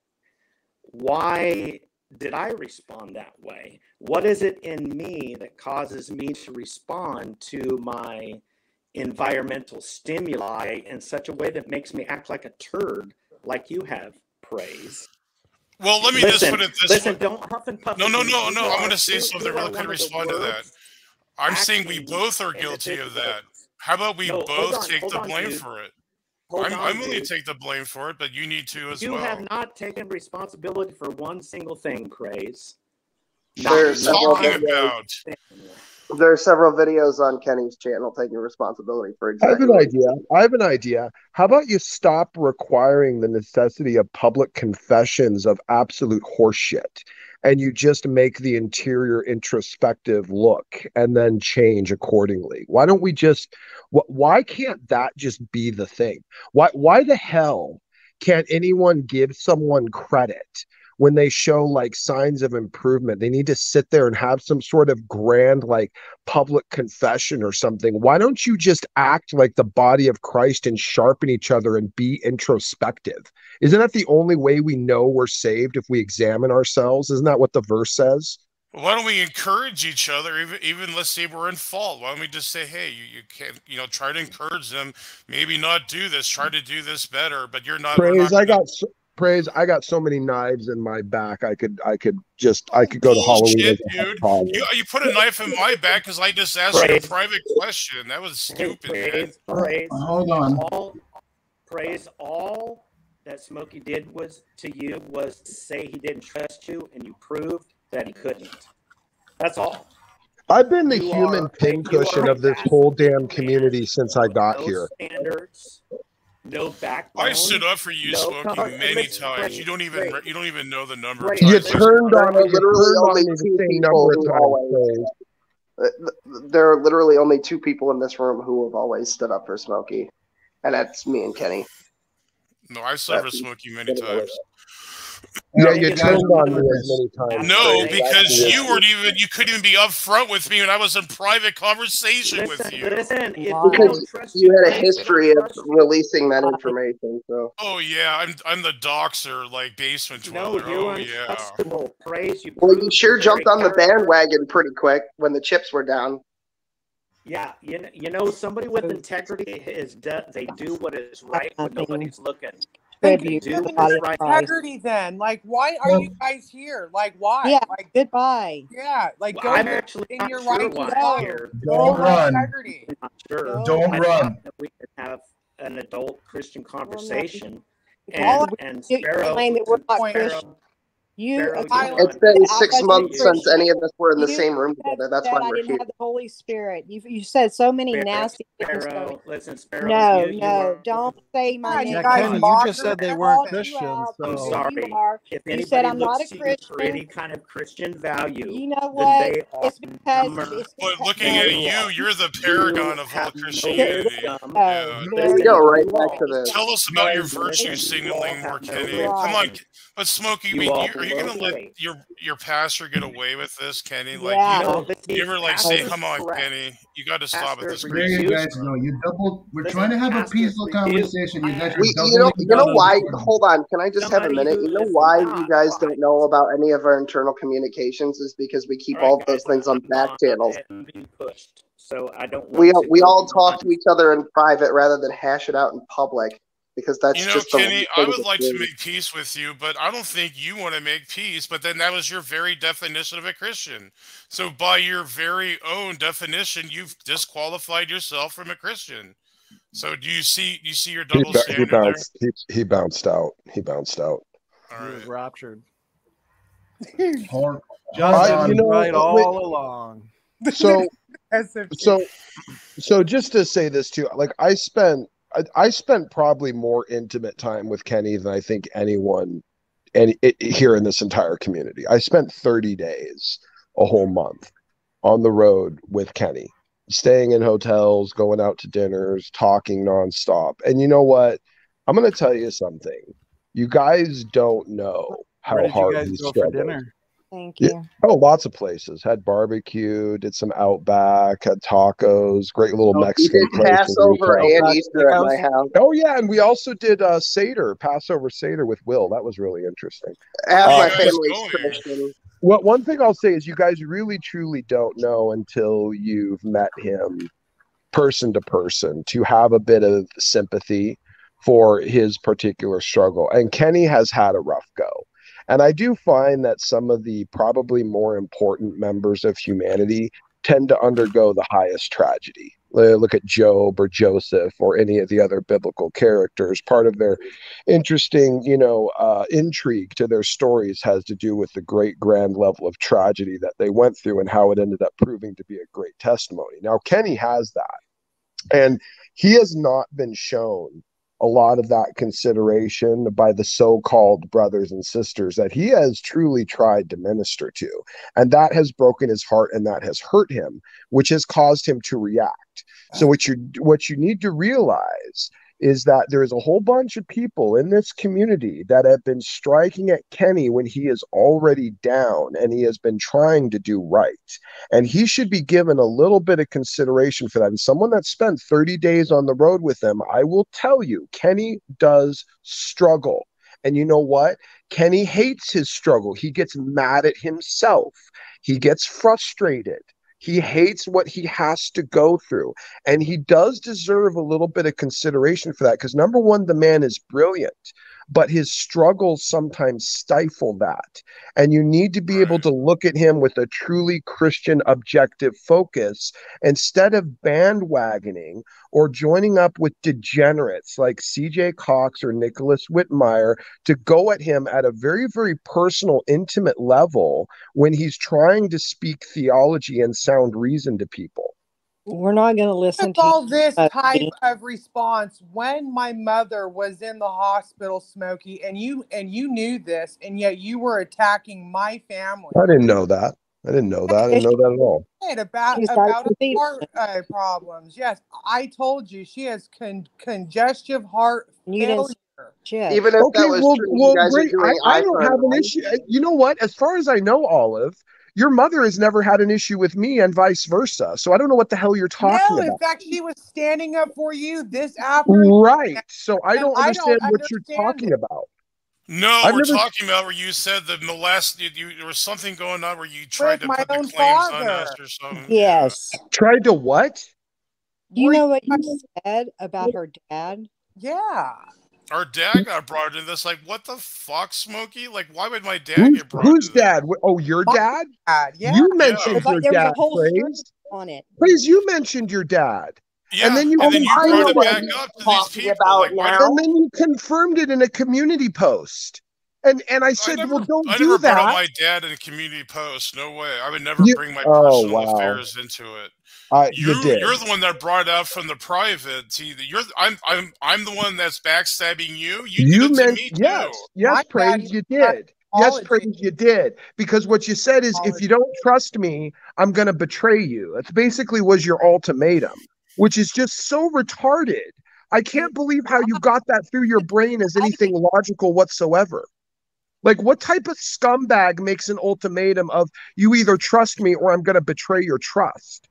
Why did I respond that way? What is it in me that causes me to respond to my environmental stimuli in such a way that makes me act like a turd, like you have, praise? Well, let me just put it this way. Don't huff and puff. No. I'm going to say something real quick to respond to that. I'm saying we both are guilty of that. How about we both take the blame for it? I'm willing to take the blame for it, but you need to as well. You have not taken responsibility for one single thing, praise. There's several videos on Kenny's channel taking responsibility for exactly. I have an idea. How about you stop requiring the necessity of public confessions of absolute horseshit, and you just make the interior introspective look and then change accordingly? Why don't we just? Why can't that just be the thing? Why the hell can't anyone give someone credit when they show like signs of improvement, they need to sit there and have some sort of grand like public confession or something. Why don't you just act like the body of Christ and sharpen each other and be introspective? Isn't that the only way we know we're saved, if we examine ourselves? Isn't that what the verse says? Why don't we encourage each other, even let's say we're in fault? Why don't we just say, hey, you can't, try to encourage them, maybe not do this, try to do this better, but you're not. Praise, I got so many knives in my back. I could go to Halloween. Dude. You put a knife in my back because I just asked you a private question. That was stupid. Hold on. All that Smokey did was say he didn't trust you, and you proved that he couldn't. That's all. I've been the human pincushion of this whole damn community since I got here. Standards, no backbone. I stood up for you, Smokey, many times. You don't even know the number of times. You turned on me. Literally only the same number of times. There are literally only two people in this room who have always stood up for Smokey, and that's me and Kenny. No, I've stood for Smokey many times. Yeah, you turned on me as many times. No, because you couldn't even be upfront with me when I was in private conversation with you. Because you had a history of releasing that information. So. Oh yeah, I'm the doxer, like basement dweller. Oh yeah. Well, you sure jumped on the bandwagon pretty quick when the chips were down. Yeah, somebody with integrity they do what is right when nobody's looking. Integrity then. Like, why are you guys here? Like, why? Yeah, like, goodbye. Yeah, like, well, go I'm actually in not your sure right here. Don't run. Integrity. Sure. Don't run. We could have an adult Christian conversation. And Sparrow, claim that we're not Christian. It's been 6 months since any of us were in the same room together. That's why I we're didn't here. have the Holy Spirit. You said so many nasty things. Sparrow, no, don't say my name. You just said they weren't Christians. I'm So. sorry. You said I'm not a Christian. For any kind of Christian value. You know what? It's because but looking at you're the paragon of all Christianity. There we go, right back to this. Tell us about your virtue signaling, more Kenny. Come on, but Smokey, are you gonna let your pastor get away with this, Kenny? Like you ever like say, "Come on, Kenny, you got to stop at this." You guys know we're trying to have a peaceful conversation. You guys are you know why? Hold on, can I just have a minute? You know why you guys don't know about any of our internal communications is because we keep all those things on back channels. So I don't. We all talk to each other in private rather than hash it out in public. Because that's just Kenny, I would like to make peace with you, but I don't think you want to make peace. But then that was your very definition of a Christian. So by your very own definition, you've disqualified yourself from a Christian. So do you see your double standard there? He bounced out. All right. He was raptured. Just right all along. So just to say this too, like I spent probably more intimate time with Kenny than I think anyone here in this entire community. I spent 30 days, a whole month, on the road with Kenny, staying in hotels, going out to dinners, talking nonstop. And you know what? I'm going to tell you something. You guys don't know how hard he struggled. For dinner? Thank you. Yeah. Oh, lots of places. Had barbecue, did some Outback, had tacos, great little Mexican place. Passover and Easter at my house. Oh, yeah. And we also did Passover Seder with Will. That was really interesting. Half my family's Christian. One thing I'll say is you guys really, truly don't know until you've met him person to person to have a bit of sympathy for his particular struggle. And Kenny has had a rough go. And I do find that some of the probably more important members of humanity tend to undergo the highest tragedy. Look at Job or Joseph or any of the other biblical characters. Part of their interesting, intrigue to their stories has to do with the great grand level of tragedy that they went through and how it ended up proving to be a great testimony. Now, Kenny has that. And he has not been shown a lot of that consideration by the so-called brothers and sisters that he has truly tried to minister to. And that has broken his heart and that has hurt him, which has caused him to react. So what you need to realize is that there is a whole bunch of people in this community that have been striking at Kenny when he is already down and he has been trying to do right. And he should be given a little bit of consideration for that. And someone that spent 30 days on the road with him, I will tell you, Kenny does struggle. And you know what? Kenny hates his struggle. He gets mad at himself. He gets frustrated. He hates what he has to go through. And he does deserve a little bit of consideration for that. Because number one, the man is brilliant, but his struggles sometimes stifle that. And you need to be able to look at him with a truly Christian objective focus instead of bandwagoning or joining up with degenerates like CJ Cox or Nicholas Whitmire to go at him at a very, very personal, intimate level when he's trying to speak theology and sound reason to people. We're not going to listen to all this type of response when my mother was in the hospital, Smokey, and you knew this, and yet you were attacking my family. I didn't know that. I didn't know that. I didn't know that at all. About heart problems. Yes, I told you she has congestive heart failure. Even if that was true, you guys are doing I don't have an issue. You know what? As far as I know, Olive, your mother has never had an issue with me and vice versa. So I don't know what the hell you're talking about. In fact, she was standing up for you this afternoon. Right. So I don't understand what you're talking about. No, we're talking about where you said that in the last, there was something going on where you tried to put the claims on us or something. Yes. Tried to what? Do you know what you said about her dad? Yeah. Our dad got brought into this. Like, what the fuck, Smokey? Like, why would my dad get brought Whose into dad? Oh, your dad? Yeah. You mentioned your there dad, was a whole Praise. On it. Praise, you mentioned your dad. Yeah, and then you brought it back up to these people. About now. And then you confirmed it in a community post. And I said, well, don't do that. I never brought up my dad in a community post. No way. I would never bring my personal affairs into it. You're the one that brought it out from the private. I'm the one that's backstabbing you. You did it to me too. Yes, Praise, you did. Yes, Praise, you did. Because what you said is, if you don't trust me, I'm going to betray you. That's basically was your ultimatum, which is just so retarded. I can't believe how you got that through your brain as anything logical whatsoever. Like, what type of scumbag makes an ultimatum of you either trust me or I'm going to betray your trust?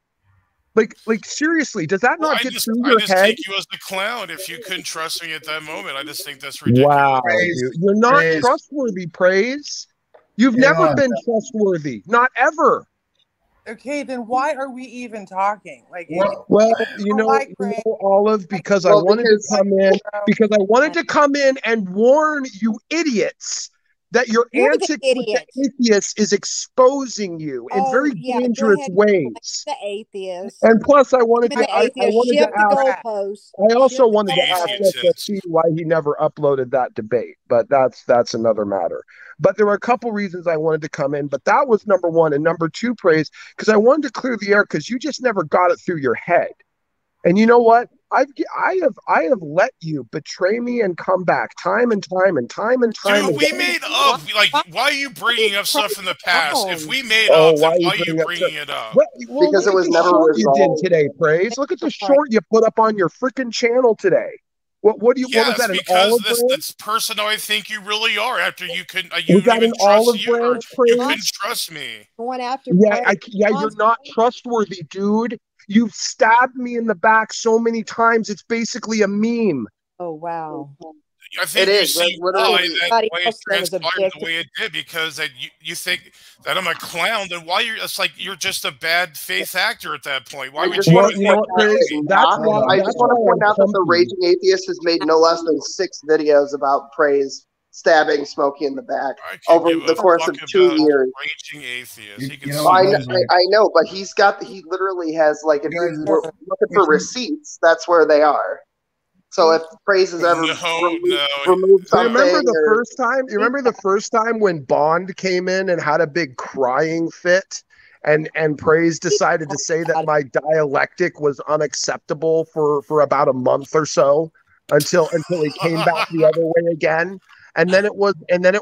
Like seriously, does that not get through your head? I just take you as the clown if you couldn't trust me at that moment. I just think that's ridiculous. Wow, dude. You're not trustworthy, Praise. You've never been trustworthy. Not ever. Okay, then why are we even talking? Like, well, you know, Olive, because I wanted to come in and warn you idiots that your antics with the atheist is exposing you in very dangerous ways. The atheist. And plus, I wanted to ask SFC why he never uploaded that debate, but that's another matter. But there were a couple reasons I wanted to come in, but that was number one. And number two, Praise, because I wanted to clear the air because you just never got it through your head. And you know what? I have let you betray me and come back time and time and time and time. Dude, we made up. Like, why are you bringing up stuff from the past? If we made up, then why are you bringing it up? Well, because it was never resolved. You did today, Praise. Look at the short you put up on your freaking channel today. What was that? Because this person I think you really are. After you couldn't, you couldn't trust me. Going after you're not trustworthy, dude. You've stabbed me in the back so many times. It's basically a meme. Oh wow! I think you see why it transpired the way it did because you think that I'm a clown. Then why it's like you're just a bad faith actor at that point. Why would you? I just want to point out that the Raging Atheist has made no less than 6 videos about Praise stabbing Smokey in the back over the course of 2 years. Raging Atheist. I know, but he literally has, like, if you're looking for receipts, that's where they are. So if Praise has ever removed something, remember the first time when Bond came in and had a big crying fit, and Praise decided to say that my dialectic was unacceptable for about a month or so until he came back the other way again. and then it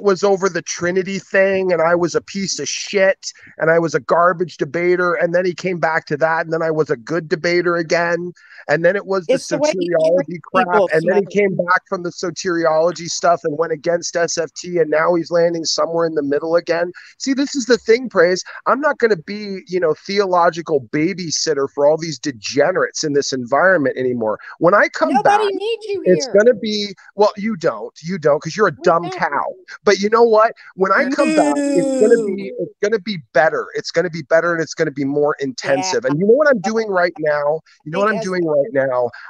was over the Trinity thing, and I was a piece of shit, and I was a garbage debater, and then he came back to that, and then I was a good debater again, and then it was the soteriology crap, and then he came back from the soteriology stuff and went against SFT, and now he's landing somewhere in the middle again. See, this is the thing, Praise. I'm not going to be, theological babysitter for all these degenerates in this environment anymore. When I come back, needs you here. it's going to be, well, you don't, because you're a dumb cow. But you know what? When I come back, it's going to be better. It's going to be better, and it's going to be more intensive. And you know what I'm doing right now?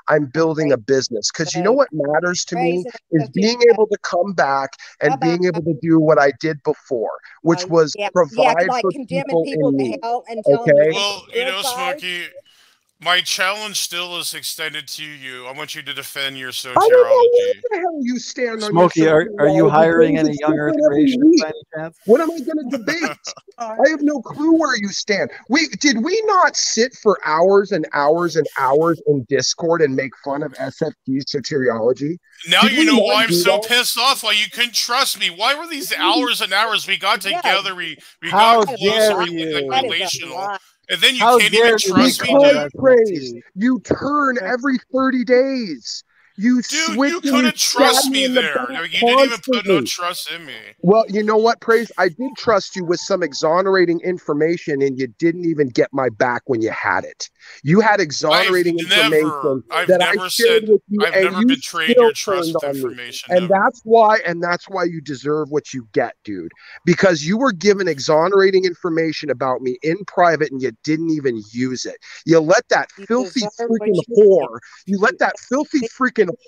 I'm building a business, because you know what matters to me is being able to come back and being able to do what I did before, which was provide for people in need. Okay. Well, Smokey, my challenge still is extended to you. I want you to defend your soteriology. I don't know what the hell you stand on. Smokey, are you hiring any young Earth creationists by any chance? What am I going to debate? I have no clue where you stand. Did we not sit for hours and hours and hours in Discord and make fun of SFT's soteriology? Now you know why I'm so pissed off. Why you couldn't trust me? Why were these hours and hours? We got together. We got closer, relational. And then you can't even trust me, dude. Praise. You turn every 30 days. You couldn't trust me there. You didn't even put no trust in me. Well, you know what, Praise? I did trust you with some exonerating information, and you didn't even get my back when you had it. You had exonerating information that I shared with you, I've never betrayed your trust with information. And that's why you deserve what you get, dude. Because you were given exonerating information about me in private, and you didn't even use it. You let that filthy freaking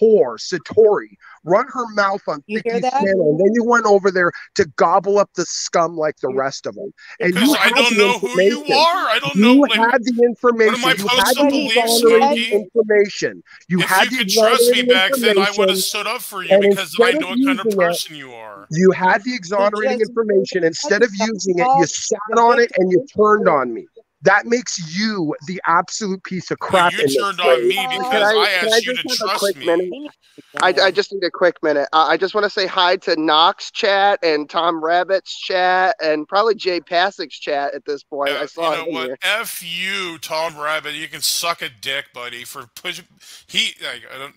whore, Satori, run her mouth on Vicky's channel, and then you went over there to gobble up the scum like the rest of them. And I don't know who you are. I don't know. You had the information. What am I supposed to believe, Smokey? Information. If you could trust me back then, I would have stood up for you, because I know what kind of person you are. You had the exonerating information. Instead of using it, you sat on it and you turned on me. That makes you the absolute piece of crap. You turned on me because I asked you to trust me. I just need a quick minute. I just want to say hi to Knox chat and Tom Rabbit's chat and probably Jay Passek's chat at this point. I saw you know what? F you, Tom Rabbit. You can suck a dick, buddy, for pushing.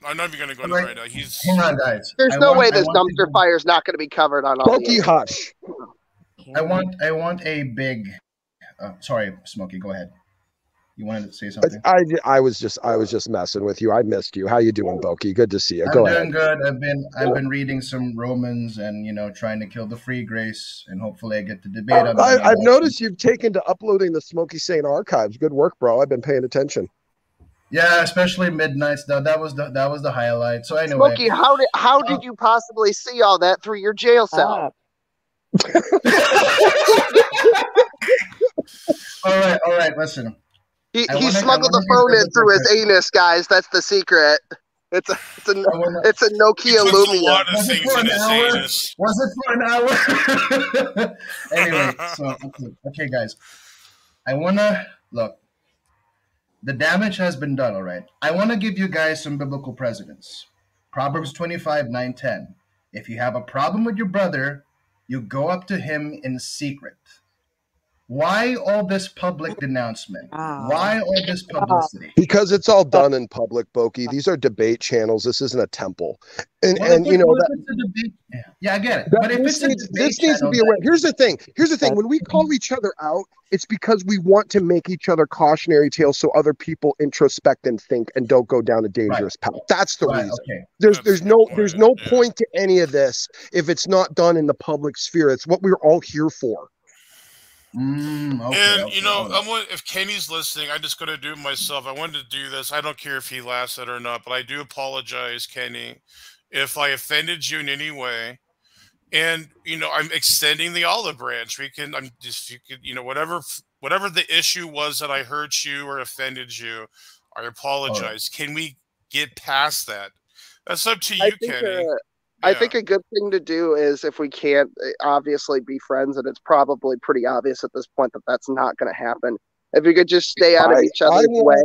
I'm not even going to go into right now. Hang on, guys. There's no way this dumpster fire is not going to be covered on all the hush. I want a big. Sorry, Smokey, go ahead. You wanted to say something? I was just messing with you. I missed you. How you doing, Boki? Good to see you. Go ahead. I'm doing good. I've been reading some Romans and trying to kill the free grace, and hopefully I get to debate. I've noticed you've taken to uploading the Smokey Saint archives. Good work, bro. I've been paying attention. Yeah, especially midnights. That was the highlight. So anyway, Smokey, how did you possibly see all that through your jail cell? All right. Listen, he smuggled the phone in through his anus, guys. That's the secret. It's a Nokia Lumia. Was it for an hour? Anyway, so okay, guys. I wanna look. The damage has been done. All right. I want to give you guys some biblical precedents. Proverbs 25:9-10. If you have a problem with your brother, you go up to him in secret. Why all this public denouncement? Why all this publicity? Because it's all done in public, Boki. These are debate channels. This isn't a temple. And yeah, I get it. But if this needs to be aware. Here's the thing. When we call each other out, it's because we want to make each other cautionary tales so other people introspect and think and don't go down a dangerous path. That's the reason. Okay. There's no point to any of this if it's not done in the public sphere. It's what we're all here for. If Kenny's listening, I'm just going to do it myself. I wanted to do this. I don't care if he laughs at it or not, but I do apologize, Kenny, if I offended you in any way. And I'm extending the olive branch. Whatever the issue was that I hurt you or offended you, I apologize. Can we get past that? That's up to you, Kenny. I think a good thing to do is, if we can't obviously be friends, and it's probably pretty obvious at this point that that's not going to happen, if you could just stay out of each other's way.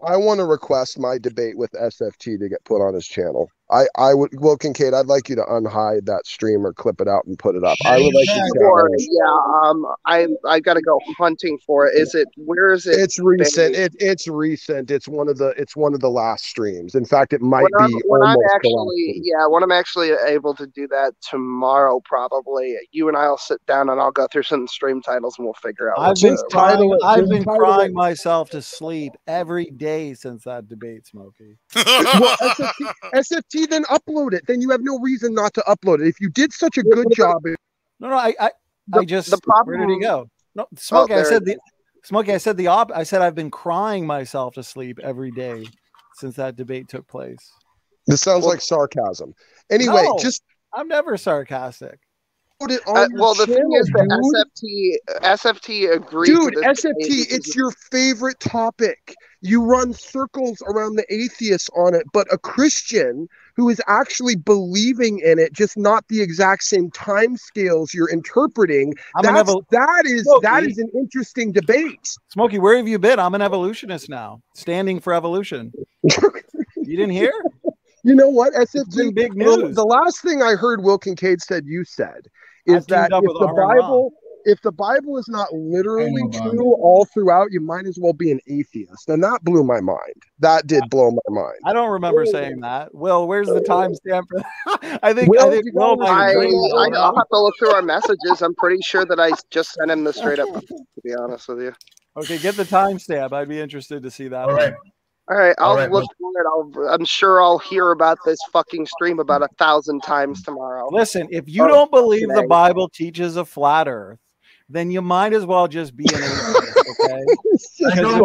I want to request my debate with SFT to get put on his channel. I would, well, Kincaid, I'd like you to unhide that stream or clip it out and put it up. I would like to chat. Or, yeah, I gotta go hunting for it. Where is it? It's recent. It's recent. It's one of the last streams. In fact, it might be when I'm actually able to do that tomorrow, probably. You and I'll sit down and I'll go through some stream titles and we'll figure out. I've been crying myself to sleep every day since that debate, Smokey. Well, SFT, then upload it. Then you have no reason not to upload it. If you did such a good job. No, I just. The problem, where did he go? No, Smokey. I said I said I've been crying myself to sleep every day since that debate took place. This sounds like sarcasm. Anyway, I'm never sarcastic. Well, the thing is that SFT agreed. Dude, SFT, it's your favorite topic. You run circles around the atheists on it, but a Christian who is actually believing in it, just not the exact same time scales you're interpreting. That is an interesting debate. Smokey, where have you been? I'm an evolutionist now, standing for evolution. You didn't hear? You know what, SFT? Big news. The last thing I heard Will Kincaid said you said is that if the Bible is not literally true all throughout, you might as well be an atheist. And that blew my mind. That did blow my mind. I don't remember saying that. Will, where's the timestamp for that? I think I'll have to look through our messages. I'm pretty sure that I just sent him the straight up, to be honest with you. Okay, get the timestamp. I'd be interested to see that. All right, I'll look for it. I'm sure I'll hear about this fucking stream about 1,000 times tomorrow. Listen, if you don't believe the Bible teaches a flat earth, then you might as well just be an atheist, okay? I don't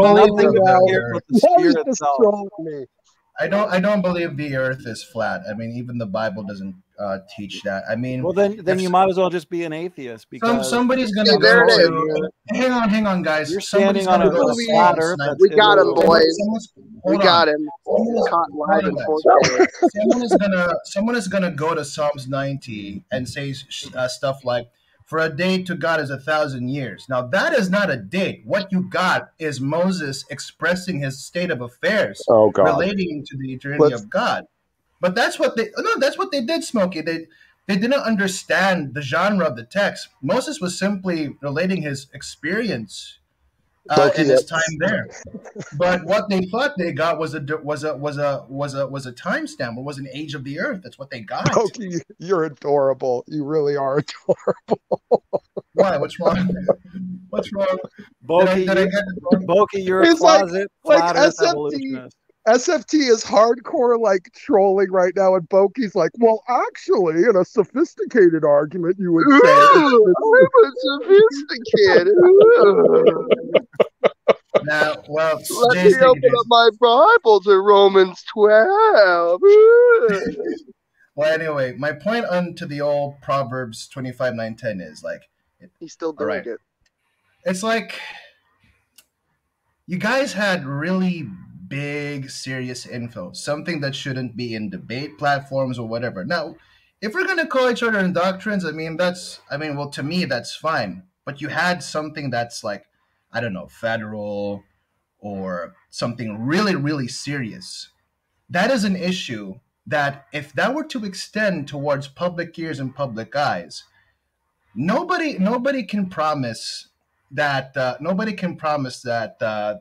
believe the earth is flat. I mean, even the Bible doesn't teach that. I mean, well, then you might as well just be an atheist because somebody's gonna go to, hang on, guys. You're standing on a flat earth. We got him, boys. We got him. Caught live in 4K. Someone is gonna go to Psalms 90 and say stuff like, "For a day to God is 1,000 years." Now that is not a date. What you got is Moses expressing his state of affairs, relating to the eternity of God. But that's what they did, Smokey. They didn't understand the genre of the text. Moses was simply relating his experience in his time there. But what they thought they got was a timestamp. It was an age of the earth. That's what they got. Pokey, you're adorable. You really are adorable. Why? What's wrong? What's wrong? Pokey, you're a closet flat earth evolutionist. SFT is hardcore like trolling right now, and Bokey's like, well, actually, in a sophisticated argument, you would say I'm sophisticated. Now, well, let me open up my Bible to Romans 12. Well, anyway, my point onto the old Proverbs 25:9-10 is like, he's still doing it. It's like you guys had really big, serious info, something that shouldn't be in debate platforms or whatever. Now, if we're gonna call each other in doctrines, well, to me, that's fine. But you had something that's like, I don't know, federal or something really, really serious. That is an issue that if that were to extend towards public ears and public eyes, nobody can promise that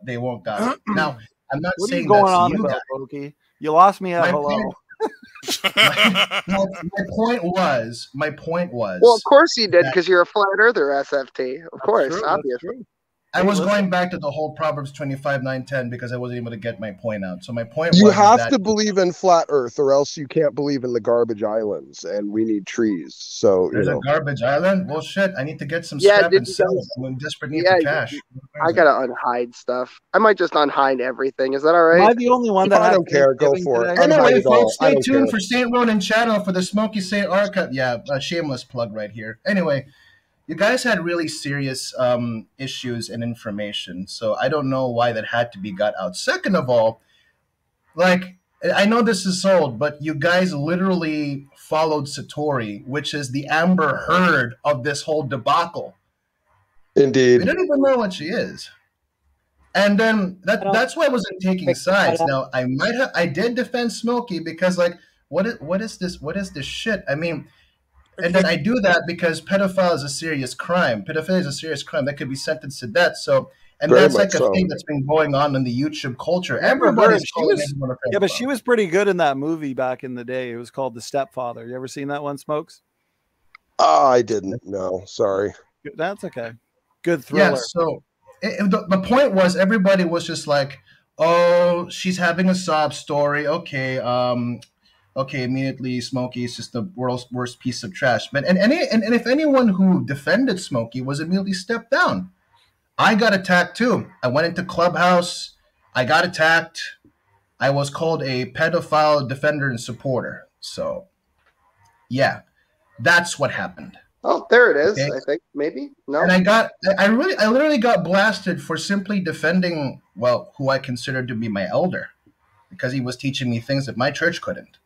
they won't got it. Now, I'm not saying that's you guys. Pokey? You lost me at hello. My point was. Well, of course you did, because you're a flat earther, SFT. Of course, obviously. I was going back to the whole Proverbs 25:9-10 because I wasn't able to get my point out. So my point you was have to believe in flat Earth, or else you can't believe in the garbage islands, and we need trees. So there's a garbage island. Well, shit, I need to get some scrap and sell it. I'm in desperate need for cash. I gotta unhide stuff. I might just unhide everything. Is that all right? Am I the only one that I don't care? Go for it. Anyway, folks, stay tuned for Saint Ronan channel for the Smokey Saint archive. Yeah, a shameless plug right here. Anyway. You guys had really serious issues and information, so I don't know why that had to be got out. Second of all, like, I know this is old, but you guys literally followed Satori, which is the Amber Heard of this whole debacle. Indeed. We don't even know what she is. And then that's why I wasn't taking sides. Now, I did defend Smokey because, like, what is this? What is this shit? I mean, and then I do that because pedophile is a serious crime. Pedophilia is a serious crime that could be sentenced to death. So, and Very that's like much a so. thing that's been going on in the YouTube culture. Never Everybody's heard. calling everyone a Yeah, but pedophile. she was pretty good in that movie back in the day. It was called The Stepfather. You ever seen that one, Smokes? I didn't. No, sorry. That's okay. Good thriller. Yeah. So the point was, everybody was just like, "Oh, she's having a sob story." Okay. Okay, immediately Smokey is just the world's worst piece of trash. But and if anyone who defended Smokey was immediately stepped down. I got attacked too. I went into Clubhouse. I got attacked. I was called a pedophile defender and supporter. So, yeah, that's what happened. Oh, there it is. Okay. I think maybe no. And I literally got blasted for simply defending, well, who I considered to be my elder, because he was teaching me things that my church couldn't.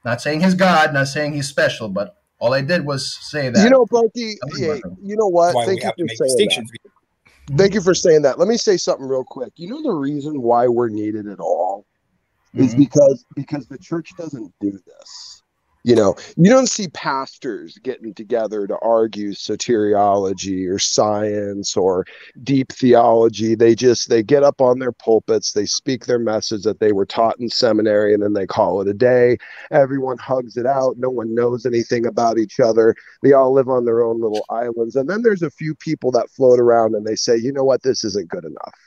Not saying he's God, not saying he's special, but all I did was say that. You know, Bunky, you know what? Thank you for saying that. Thank you for saying that. Let me say something real quick. You know the reason why we're needed at all is because the church doesn't do this. You know, you don't see pastors getting together to argue soteriology or science or deep theology. They get up on their pulpits, they speak their message that they were taught in seminary, and then they call it a day. Everyone hugs it out. No one knows anything about each other. They all live on their own little islands. And then there's a few people that float around and they say, you know what, this isn't good enough.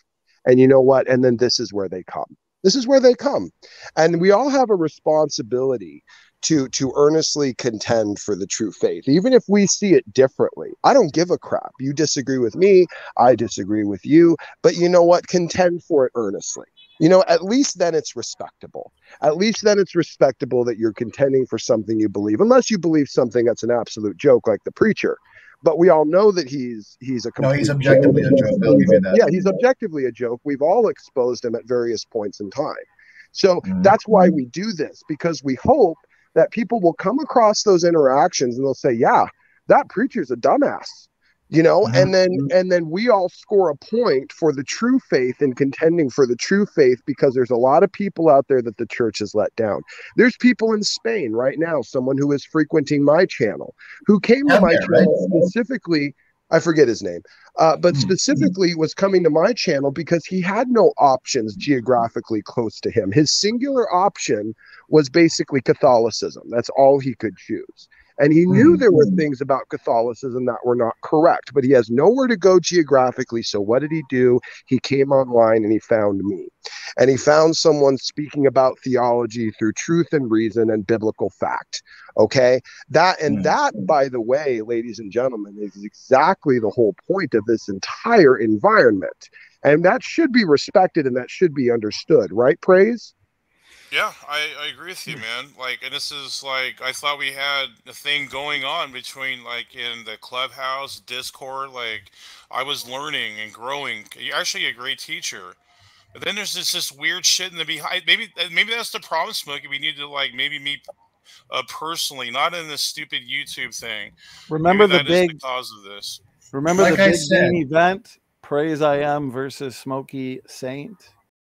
And you know what? And then this is where they come. This is where they come. And we all have a responsibility to earnestly contend for the true faith, even if we see it differently. I don't give a crap. You disagree with me, I disagree with you, but you know what? Contend for it earnestly. You know, at least then it's respectable. At least then it's respectable that you're contending for something you believe, unless you believe something that's an absolute joke like the preacher. But we all know that he's a complete no, he's objectively a joke. I'll give you that. Yeah, he's objectively a joke. We've all exposed him at various points in time. So that's why we do this, because we hope that people will come across those interactions and they'll say, yeah, that preacher's a dumbass, you know, and then we all score a point for the true faith and contending for the true faith, because there's a lot of people out there that the church has let down. There's people in Spain right now, someone who is frequenting my channel, who came to my channel specifically, I forget his name, but specifically was coming to my channel because he had no options geographically close to him. His singular option was basically Catholicism. That's all he could choose. And he knew there were things about Catholicism that were not correct, but he has nowhere to go geographically. So what did he do? He came online and he found me. And he found someone speaking about theology through truth and reason and biblical fact. Okay? That, by the way, ladies and gentlemen, is exactly the whole point of this entire environment. And that should be respected and that should be understood, right, Praise? Yeah, I agree with you, man. Like, and this is like, I thought we had a thing going on between, like, in the Clubhouse, Discord. Like, I was learning and growing. You're actually a great teacher. But then there's this weird shit in the behind. Maybe that's the problem, Smokey. We need to, like, maybe meet personally, not in this stupid YouTube thing. Remember maybe the cause of this. Remember the big event, Praise I Am versus Smokey Saint.